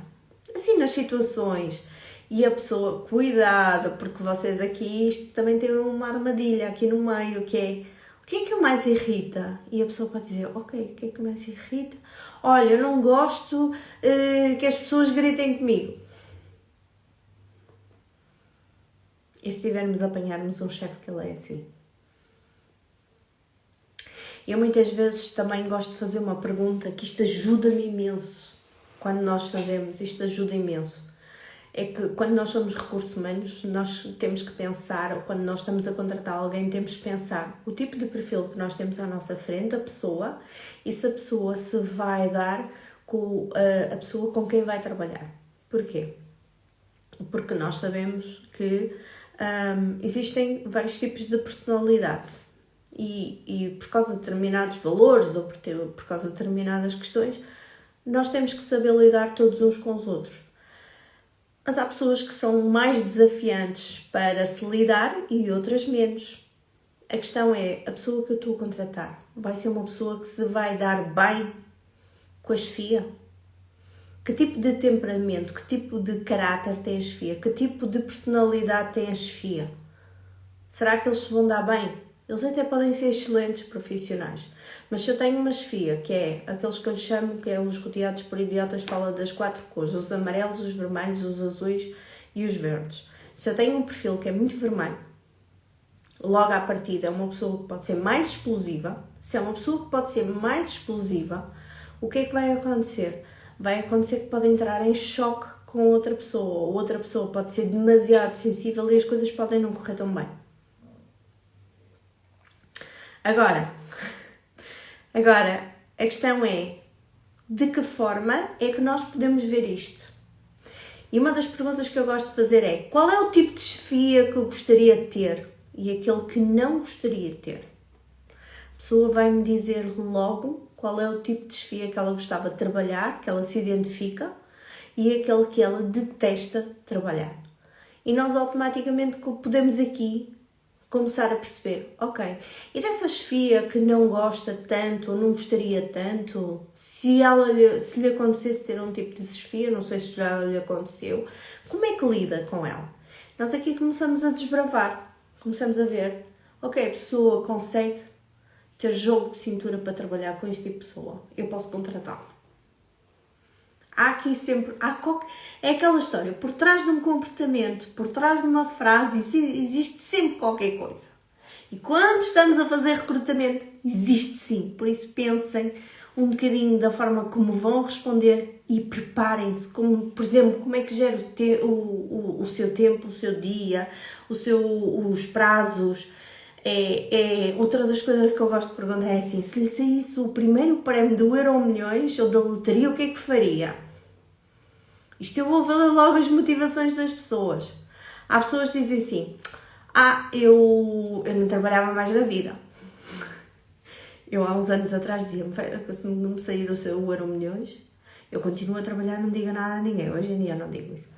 Assim, nas situações. E a pessoa, cuidado, porque vocês aqui, isto também tem uma armadilha aqui no meio, que é... O que é que o mais irrita? E a pessoa pode dizer, ok, o que é que mais irrita? Olha, eu não gosto que as pessoas gritem comigo. E se tivermos a apanharmos um chefe que ele é assim? Eu muitas vezes também gosto de fazer uma pergunta que isto ajuda-me imenso. Quando nós fazemos, isto ajuda imenso. É que quando nós somos recursos humanos, nós temos que pensar, ou quando nós estamos a contratar alguém, temos que pensar o tipo de perfil que nós temos à nossa frente, a pessoa, e se a pessoa se vai dar com a pessoa com quem vai trabalhar. Porquê? Porque nós sabemos que existem vários tipos de personalidade e por causa de determinados valores ou por causa de determinadas questões, nós temos que saber lidar todos uns com os outros. Mas há pessoas que são mais desafiantes para se lidar e outras menos. A questão é, a pessoa que eu estou a contratar vai ser uma pessoa que se vai dar bem com a chefia? Que tipo de temperamento, que tipo de caráter tem a chefia? Que tipo de personalidade tem a chefia? Será que eles se vão dar bem? Eles até podem ser excelentes profissionais. Mas se eu tenho uma chefia, que é aqueles que eu chamo, que é os rodeados por idiotas, fala das 4 cores, os amarelos, os vermelhos, os azuis e os verdes. Se eu tenho um perfil que é muito vermelho, logo à partida é uma pessoa que pode ser mais explosiva. Se é uma pessoa que pode ser mais explosiva, o que é que vai acontecer? Vai acontecer que pode entrar em choque com outra pessoa, ou outra pessoa pode ser demasiado sensível e as coisas podem não correr tão bem. Agora, a questão é, de que forma é que nós podemos ver isto? E uma das perguntas que eu gosto de fazer é, qual é o tipo de chefia que eu gostaria de ter e aquele que não gostaria de ter? A pessoa vai-me dizer logo qual é o tipo de chefia que ela gostava de trabalhar, que ela se identifica, e aquele que ela detesta trabalhar. E nós automaticamente podemos aqui começar a perceber, ok, e dessa chefia que não gosta tanto ou não gostaria tanto, se lhe acontecesse ter um tipo de chefia, não sei se já lhe aconteceu, como é que lida com ela? Nós aqui começamos a desbravar, começamos a ver, ok, a pessoa consegue ter jogo de cintura para trabalhar com este tipo de pessoa, eu posso contratá-lo. Há aqui sempre, é aquela história, por trás de um comportamento, por trás de uma frase, existe sempre qualquer coisa. E quando estamos a fazer recrutamento, existe sim. Por isso pensem um bocadinho da forma como vão responder e preparem-se, como, por exemplo, como é que gera o seu tempo, o seu dia, os prazos. Outra das coisas que eu gosto de perguntar é assim, se lhe saísse o primeiro prémio do Euromilhões ou da lotaria, o que é que faria? Isto eu vou ver logo as motivações das pessoas. Há pessoas que dizem assim, eu não trabalhava mais na vida. Eu há uns anos atrás dizia-me, se não me sair o seu Euromilhões, eu continuo a trabalhar, não digo nada a ninguém. Hoje em dia não digo isso.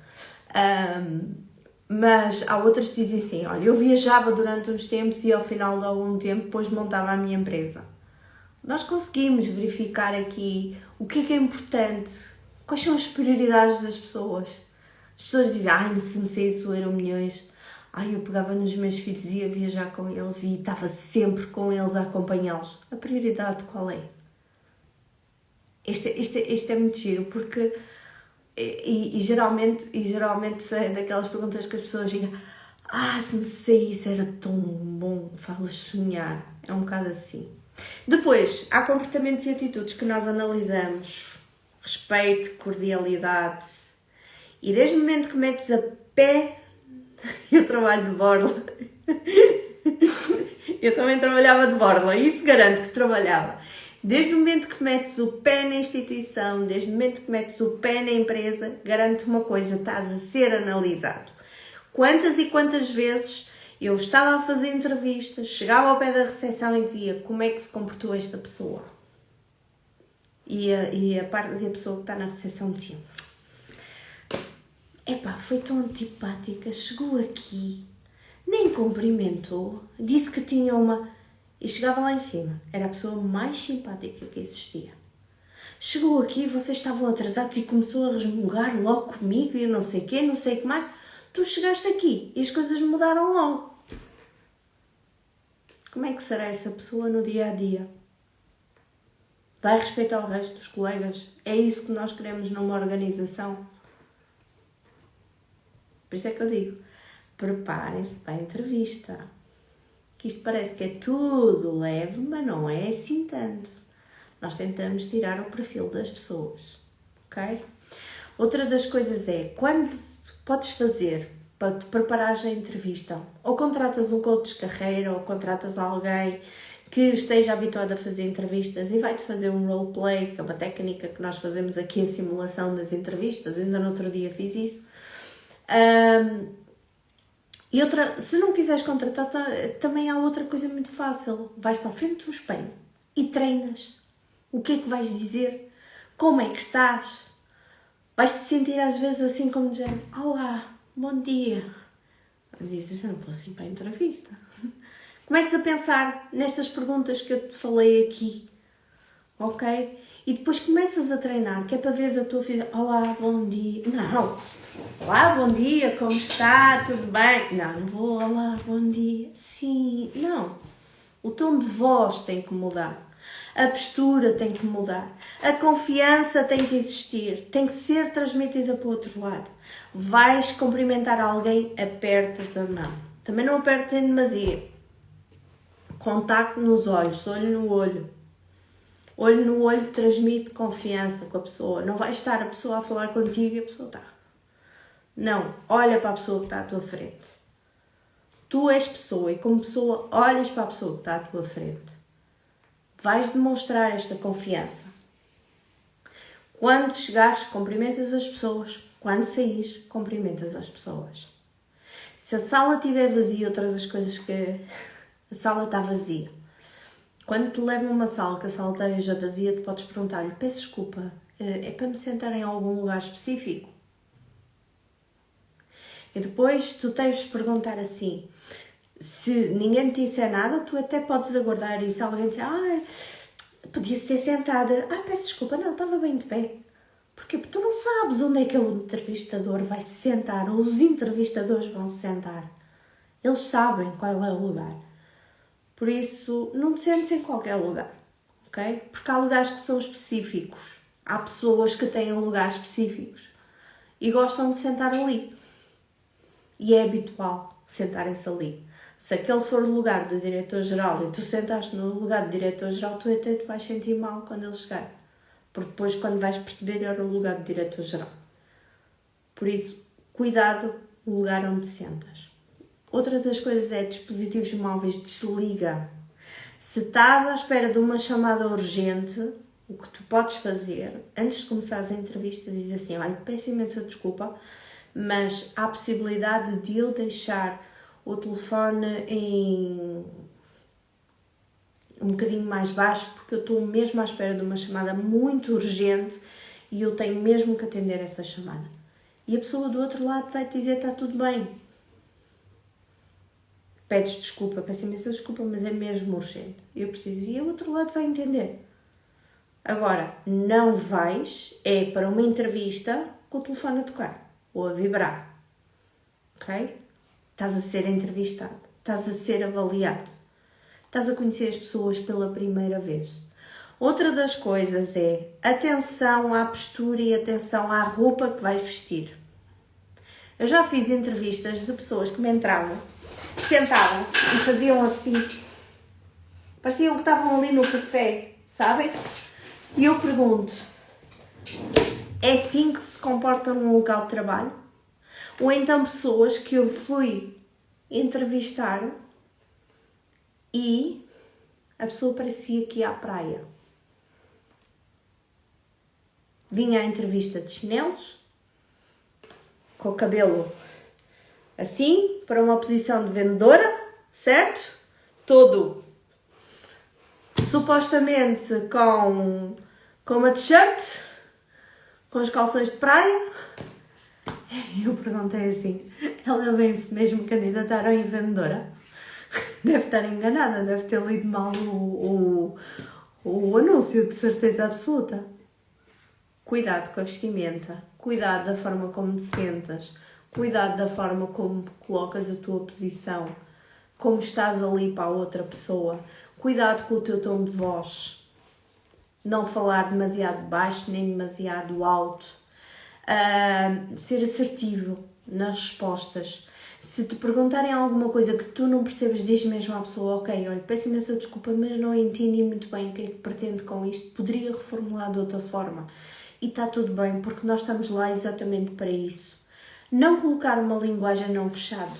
Mas há outras que dizem assim, olha, eu viajava durante uns tempos e ao final de algum tempo depois montava a minha empresa. Nós conseguimos verificar aqui o que é importante, quais são as prioridades das pessoas. As pessoas dizem, se me saísse o Euromilhões, eu pegava nos meus filhos e ia viajar com eles e estava sempre com eles a acompanhá-los. A prioridade qual é? Este é muito giro, porque geralmente é daquelas perguntas que as pessoas dizem, se me saísse era tão bom, faz sonhar. É um bocado assim. Depois, há comportamentos e atitudes que nós analisamos. Respeito, cordialidade. E desde o momento que metes a pé, eu trabalho de borla. Eu também trabalhava de borla, isso garanto que trabalhava. Desde o momento que metes o pé na instituição, desde o momento que metes o pé na empresa, garanto uma coisa, estás a ser analisado. Quantas e quantas vezes eu estava a fazer entrevistas, chegava ao pé da recepção e dizia como é que se comportou esta pessoa? E a pessoa que está na recepção dizia, foi tão antipática, chegou aqui, nem cumprimentou, disse que tinha uma... E chegava lá em cima, era a pessoa mais simpática que existia. Chegou aqui, vocês estavam atrasados e começou a resmungar logo comigo e eu não sei o quê, não sei o que mais. Tu chegaste aqui e as coisas mudaram logo. Como é que será essa pessoa no dia a dia? Vai respeitar o resto dos colegas? É isso que nós queremos numa organização? Por isso é que eu digo, preparem-se para a entrevista. Que isto parece que é tudo leve, mas não é assim tanto. Nós tentamos tirar o perfil das pessoas, ok? Outra das coisas é, quando podes fazer para te preparares a entrevista, ou contratas um coach de carreira, ou contratas alguém que esteja habituado a fazer entrevistas e vai-te fazer um roleplay, que é uma técnica que nós fazemos aqui, a simulação das entrevistas, ainda no outro dia fiz isso. E outra, se não quiseres contratar, também há outra coisa muito fácil. Vais para a frente do espelho e treinas. O que é que vais dizer? Como é que estás? Vais-te sentir às vezes assim como dizendo, olá, bom dia. Dizes, eu não vou assim para a entrevista. Começa a pensar nestas perguntas que eu te falei aqui, ok? E depois começas a treinar, que é para veres a tua filha, olá, bom dia. Não, olá, bom dia, como está, tudo bem? Não vou, olá, bom dia. Sim, não. O tom de voz tem que mudar. A postura tem que mudar. A confiança tem que existir. Tem que ser transmitida para o outro lado. Vais cumprimentar alguém, apertas a mão. Também não apertes em demasia. Contacto nos olhos, olho no olho. Olho no olho transmite confiança com a pessoa. Não vai estar a pessoa a falar contigo e a pessoa está. Não, olha para a pessoa que está à tua frente. Tu és pessoa e como pessoa olhas para a pessoa que está à tua frente. Vais demonstrar esta confiança. Quando chegares, cumprimentas as pessoas. Quando saís, cumprimentas as pessoas. Se a sala estiver vazia, outra das coisas que a sala está vazia. Quando te levam a uma sala que a sala esteja vazia, tu podes perguntar-lhe, peço desculpa, é para me sentar em algum lugar específico? E depois tu tens de perguntar assim, se ninguém te disser nada, tu até podes aguardar e se alguém disser, podia-se ter sentada, peço desculpa, não, estava bem de pé. Porquê? Porque tu não sabes onde é que o entrevistador vai se sentar, ou os entrevistadores vão se sentar. Eles sabem qual é o lugar. Por isso, não te sentes em qualquer lugar, ok? Porque há lugares que são específicos. Há pessoas que têm lugares específicos e gostam de sentar ali. E é habitual sentarem-se ali. Se aquele for o lugar do diretor-geral e tu sentaste no lugar do diretor-geral, tu até te vais sentir mal quando ele chegar. Porque depois, quando vais perceber, era o lugar do diretor-geral. Por isso, cuidado no lugar onde sentas. Outra das coisas é dispositivos móveis, desliga. Se estás à espera de uma chamada urgente, o que tu podes fazer, antes de começares a entrevista, diz assim, olha, peço imensa desculpa, mas há a possibilidade de eu deixar o telefone em um bocadinho mais baixo, porque eu estou mesmo à espera de uma chamada muito urgente e eu tenho mesmo que atender essa chamada. E a pessoa do outro lado vai te dizer, está tudo bem. Pedes desculpa, peço imensa desculpa, mas é mesmo urgente. Eu preciso. E o outro lado vai entender. Agora, não vais, para uma entrevista com o telefone a tocar ou a vibrar. Ok? Estás a ser entrevistado, estás a ser avaliado, estás a conhecer as pessoas pela primeira vez. Outra das coisas é atenção à postura e atenção à roupa que vais vestir. Eu já fiz entrevistas de pessoas que me entravam, sentavam-se e faziam assim. Pareciam que estavam ali no café, sabem? E eu pergunto, é assim que se comporta num local de trabalho? Ou então pessoas que eu fui entrevistar e a pessoa parecia que ia à praia. Vinha à entrevista de chinelos, com o cabelo assim, para uma posição de vendedora, certo? Todo supostamente com uma t-shirt, com os calções de praia. Eu perguntei assim, ela vem-se mesmo candidatar a vendedora? Deve estar enganada, deve ter lido mal o anúncio, de certeza absoluta. Cuidado com a vestimenta, cuidado da forma como te sentas, cuidado da forma como colocas a tua posição, como estás ali para a outra pessoa, cuidado com o teu tom de voz, não falar demasiado baixo nem demasiado alto, ser assertivo nas respostas. Se te perguntarem alguma coisa que tu não percebes, diz mesmo à pessoa, ok, olha, peço imensa desculpa, mas não entendi muito bem o que é que pretende com isto, poderia reformular de outra forma. E está tudo bem, porque nós estamos lá exatamente para isso. Não colocar uma linguagem não fechada.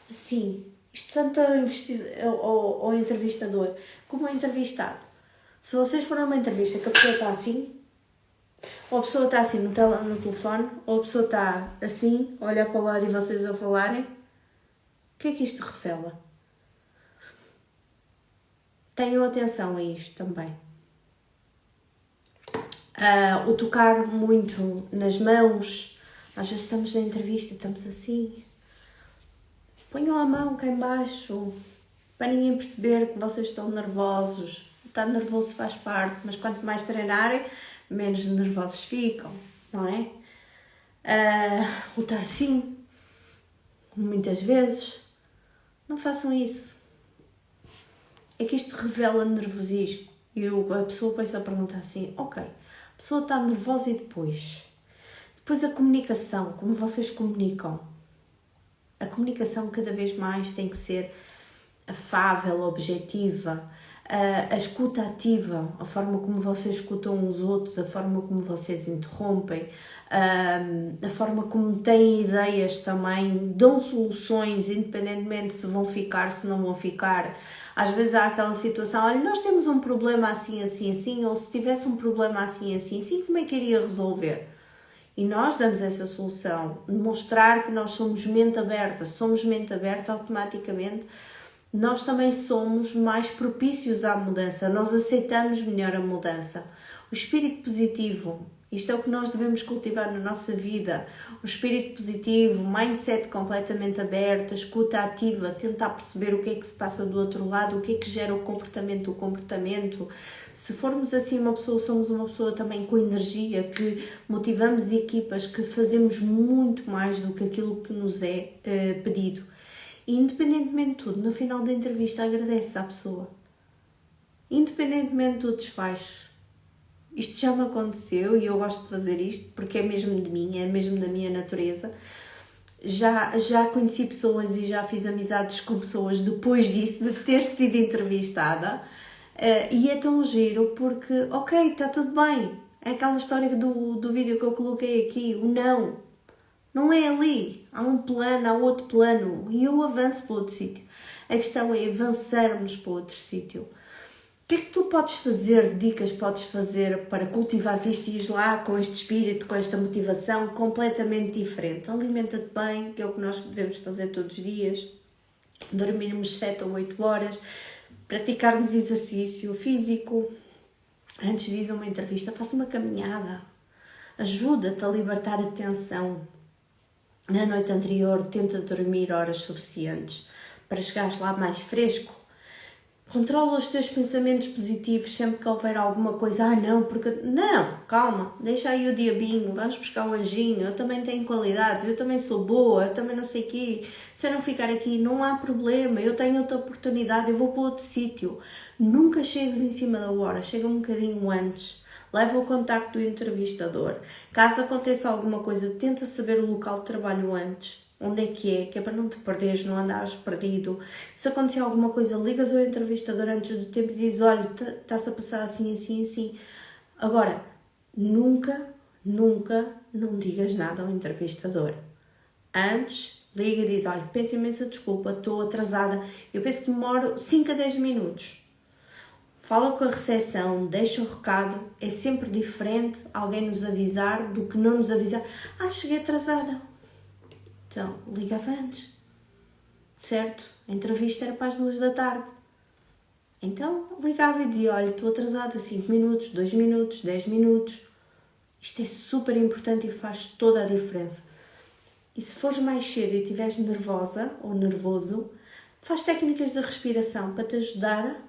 Assim, isto tanto ao entrevistador como ao entrevistado. Se vocês forem a uma entrevista que a pessoa está assim, ou a pessoa está assim no telefone, ou a pessoa está assim, a olhar para o lado e vocês a falarem, o que é que isto revela? Tenham atenção a isto também. O tocar muito nas mãos, às vezes estamos na entrevista e estamos assim. Ponham a mão cá em baixo, para ninguém perceber que vocês estão nervosos. Estar nervoso faz parte, mas quanto mais treinarem, menos nervosos ficam, não é? O estar assim, muitas vezes, não façam isso. É que isto revela nervosismo. E a pessoa pensa a perguntar assim, ok, a pessoa está nervosa e depois? Depois a comunicação, como vocês comunicam. A comunicação cada vez mais tem que ser afável, objetiva, a escuta ativa, a forma como vocês escutam os outros, a forma como vocês interrompem, a forma como têm ideias também, dão soluções, independentemente se vão ficar, se não vão ficar. Às vezes há aquela situação, olha, nós temos um problema assim, assim, assim, ou se tivesse um problema assim, assim, assim, como é que iria resolver? E nós damos essa solução, mostrar que nós somos mente aberta, automaticamente nós também somos mais propícios à mudança, nós aceitamos melhor a mudança. O espírito positivo, isto é o que nós devemos cultivar na nossa vida. O espírito positivo, o mindset completamente aberto, a escuta ativa, tentar perceber o que é que se passa do outro lado, o que é que gera o comportamento. Se formos assim somos uma pessoa também com energia, que motivamos equipas, que fazemos muito mais do que aquilo que nos é pedido. E independentemente de tudo, no final da entrevista agradece à pessoa. Independentemente do desfecho. Isto já me aconteceu e eu gosto de fazer isto porque é mesmo de mim, é mesmo da minha natureza. Já conheci pessoas e já fiz amizades com pessoas depois disso, de ter sido entrevistada. E é tão giro porque, ok, está tudo bem. É aquela história do vídeo que eu coloquei aqui, o não. Não é ali. Há um plano, há outro plano e eu avanço para outro sítio. A questão é avançarmos para outro sítio. O que é que tu podes fazer, dicas podes fazer para cultivar isto e ir lá com este espírito, com esta motivação completamente diferente? Alimenta-te bem, que é o que nós devemos fazer todos os dias. Dormirmos 7 ou 8 horas, praticarmos exercício físico. Antes de ir a uma entrevista, faça uma caminhada. Ajuda-te a libertar a tensão. Na noite anterior, tenta dormir horas suficientes para chegares lá mais fresco. Controla os teus pensamentos positivos sempre que houver alguma coisa. Não, porque... Não, calma, deixa aí o diabinho, vamos buscar o anjinho, eu também tenho qualidades, eu também sou boa, eu também não sei o quê. Se eu não ficar aqui, não há problema, eu tenho outra oportunidade, eu vou para outro sítio. Nunca chegues em cima da hora, chega um bocadinho antes. Leva o contacto do entrevistador. Caso aconteça alguma coisa, tenta saber o local de trabalho antes. Onde é para não te perderes, não andares perdido. Se acontecer alguma coisa, ligas ao entrevistador antes do tempo e dizes, olha, está-se a passar assim, assim, assim. Agora, nunca não digas nada ao entrevistador. Antes, liga e diz, olha, peço imensa desculpa, estou atrasada. Eu penso que demoro 5 a 10 minutos. Fala com a recepção, deixa o recado. É sempre diferente alguém nos avisar do que não nos avisar. Cheguei atrasada. Então, ligava antes, certo? A entrevista era para as 2 da tarde. Então, ligava e dizia, olha, estou atrasada 5 minutos, 2 minutos, 10 minutos. Isto é super importante e faz toda a diferença. E se fores mais cedo e estiveres nervosa ou nervoso, faz técnicas de respiração para te ajudar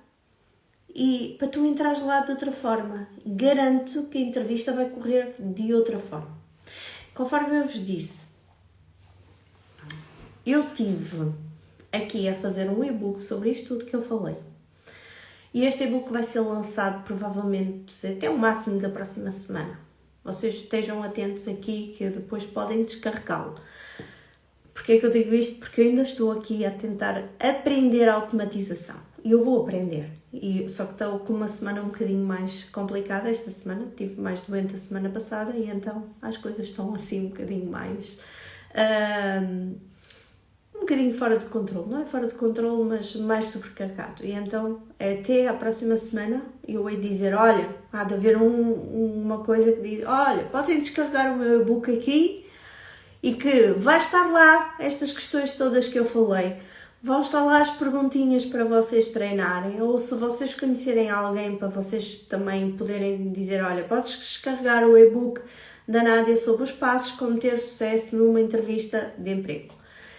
e para tu entrares lá de outra forma. Garanto que a entrevista vai correr de outra forma. Conforme eu vos disse, eu tive aqui a fazer um e-book sobre isto tudo que eu falei. E este e-book vai ser lançado provavelmente até o máximo da próxima semana. Vocês estejam atentos aqui que depois podem descarregá-lo. Porquê é que eu digo isto? Porque eu ainda estou aqui a tentar aprender a automatização. E eu vou aprender. Só que estou com uma semana um bocadinho mais complicada esta semana. Estive mais doente a semana passada e então as coisas estão assim um bocadinho mais... um bocadinho fora de controle, não é fora de controle, mas mais sobrecarregado. E então, até à próxima semana, eu hei de dizer, olha, há de haver uma coisa que diz, olha, podem descarregar o meu e-book aqui e que vai estar lá estas questões todas que eu falei. Vão estar lá as perguntinhas para vocês treinarem, ou se vocês conhecerem alguém para vocês também poderem dizer, olha, podes descarregar o e-book da Nádia sobre os passos como ter sucesso numa entrevista de emprego.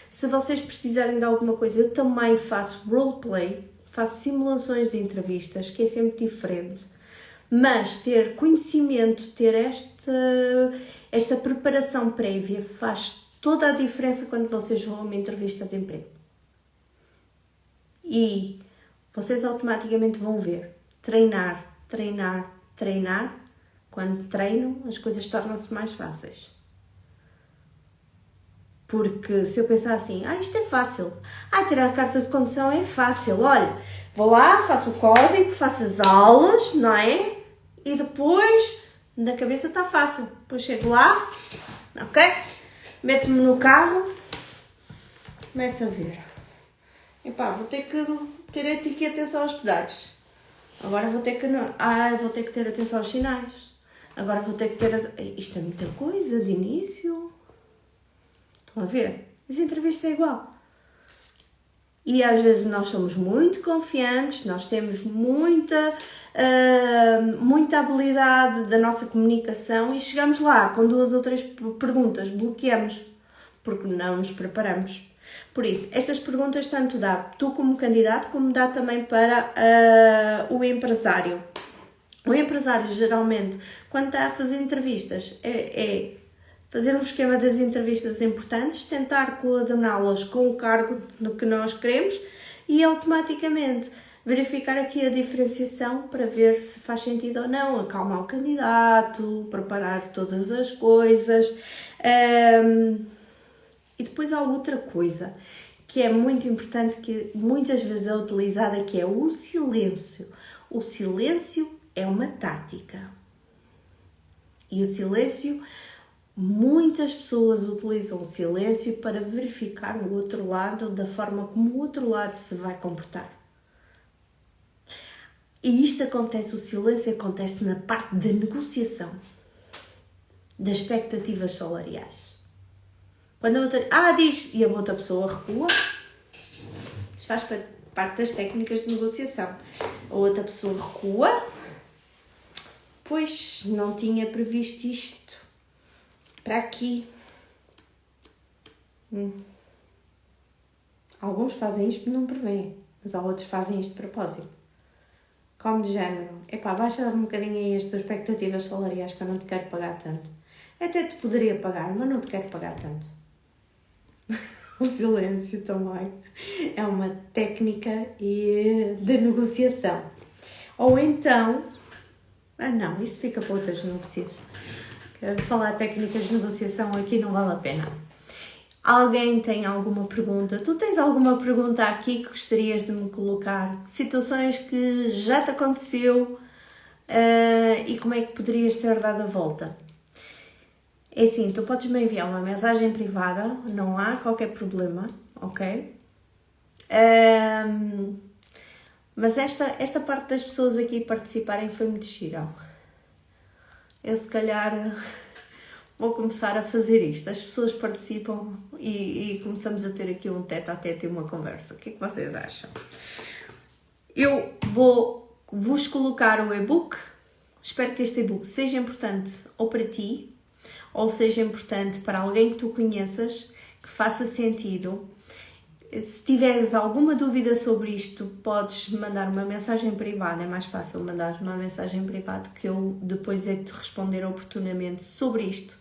Se vocês precisarem de alguma coisa, eu também faço roleplay, faço simulações de entrevistas, que é sempre diferente. Mas ter conhecimento, ter esta preparação prévia faz toda a diferença quando vocês vão a uma entrevista de emprego. E vocês automaticamente vão ver. Treinar. Quando treinam, as coisas tornam-se mais fáceis. Porque se eu pensar assim, isto é fácil, tirar a carta de condução é fácil, olha, vou lá, faço o código, faço as aulas, não é? E depois, na cabeça está fácil. Depois chego lá, ok? Meto-me no carro, começo a ver. Vou ter que ter aqui atenção aos pedais. Agora vou ter que ter atenção aos sinais. Agora vou ter que ter... Isto é muita coisa de início. Estão a ver? As entrevistas é igual. E às vezes nós somos muito confiantes, nós temos muita habilidade da nossa comunicação e chegamos lá com 2 ou 3 perguntas, bloqueamos, porque não nos preparamos. Por isso, estas perguntas tanto dá tu como candidato, como dá também para o empresário. O empresário, geralmente, quando está a fazer entrevistas, é fazer um esquema das entrevistas importantes, tentar coordená-las com o cargo que nós queremos e automaticamente verificar aqui a diferenciação para ver se faz sentido ou não, acalmar o candidato, preparar todas as coisas. E depois há outra coisa que é muito importante, que muitas vezes é utilizada, que é o silêncio. O silêncio é uma tática. E o silêncio Muitas pessoas utilizam o silêncio para verificar o outro lado da forma como o outro lado se vai comportar. E isto acontece, o silêncio acontece na parte de negociação das expectativas salariais. Quando a outra diz e a outra pessoa recua, isto faz parte das técnicas de negociação. A outra pessoa recua, pois não tinha previsto isto para aqui. Alguns fazem isto porque não prevêem, mas há outros que fazem isto de propósito. Como de género, baixa um bocadinho aí as tuas expectativas salariais que eu não te quero pagar tanto. Até te poderia pagar, mas não te quero pagar tanto. O silêncio também é uma técnica de negociação. Ou então, não, isso fica para outras núpcias. Falar técnicas de negociação aqui não vale a pena. Alguém tem alguma pergunta? Tu tens alguma pergunta aqui que gostarias de me colocar? Situações que já te aconteceu e como é que poderias ter dado a volta? É assim, tu podes me enviar uma mensagem privada, não há qualquer problema, ok? Mas esta parte das pessoas aqui participarem foi muito gira. Eu se calhar vou começar a fazer isto. As pessoas participam e começamos a ter aqui um tete-a-tete e uma conversa. O que é que vocês acham? Eu vou vos colocar o e-book. Espero que este e-book seja importante ou para ti, ou seja importante para alguém que tu conheças, que faça sentido. Se tiveres alguma dúvida sobre isto, podes mandar uma mensagem privada. É mais fácil mandar uma mensagem privada que eu depois hei-de responder oportunamente sobre isto.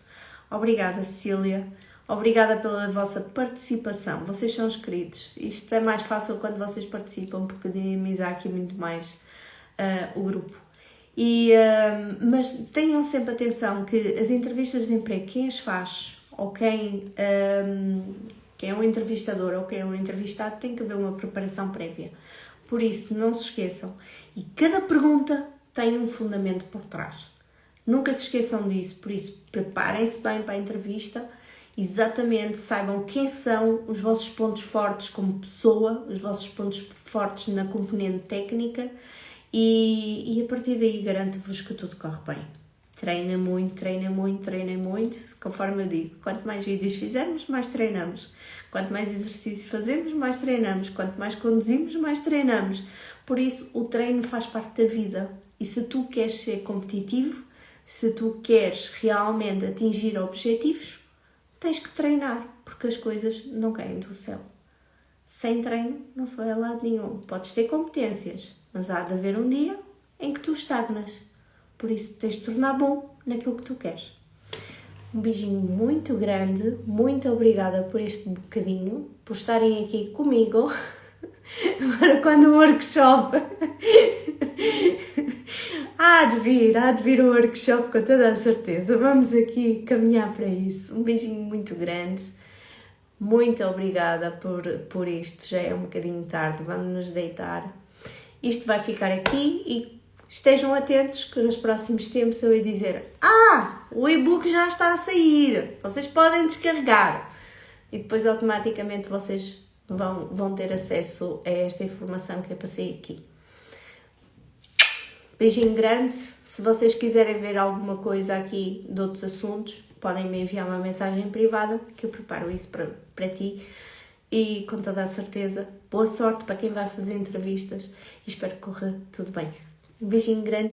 Obrigada, Cecília. Obrigada pela vossa participação. Vocês são os queridos. Isto é mais fácil quando vocês participam, porque dinamiza aqui muito mais o grupo. Mas tenham sempre atenção que as entrevistas de emprego, quem as faz, ou quem é um entrevistador ou quem é um entrevistado, tem que haver uma preparação prévia. Por isso, não se esqueçam. E cada pergunta tem um fundamento por trás. Nunca se esqueçam disso. Por isso, preparem-se bem para a entrevista. Exatamente, saibam quem são os vossos pontos fortes como pessoa, os vossos pontos fortes na componente técnica e a partir daí garanto-vos que tudo corre bem. Treinem muito, treinem muito, treinem muito. Conforme eu digo, quanto mais vídeos fizermos, mais treinamos. Quanto mais exercícios fazemos, mais treinamos. Quanto mais conduzimos, mais treinamos. Por isso, o treino faz parte da vida. E se tu queres ser competitivo, se tu queres realmente atingir objetivos, tens que treinar, porque as coisas não caem do céu. Sem treino, não se vai a lado nenhum. Podes ter competências, mas há de haver um dia em que tu estagnas. Por isso, tens de tornar bom naquilo que tu queres. Um beijinho muito grande. Muito obrigada por este bocadinho, por estarem aqui comigo. Agora, quando o workshop... há de vir o workshop com toda a certeza. Vamos aqui caminhar para isso. Um beijinho muito grande. Muito obrigada por isto. Já é um bocadinho tarde. Vamos nos deitar. Isto vai ficar aqui e estejam atentos que nos próximos tempos eu ia dizer: o e-book já está a sair, vocês podem descarregar. E depois automaticamente vocês vão ter acesso a esta informação que eu passei aqui. Beijinho grande. Se vocês quiserem ver alguma coisa aqui de outros assuntos, podem me enviar uma mensagem privada que eu preparo isso para ti. E com toda a certeza, boa sorte para quem vai fazer entrevistas e espero que corra tudo bem. Um beijinho grande.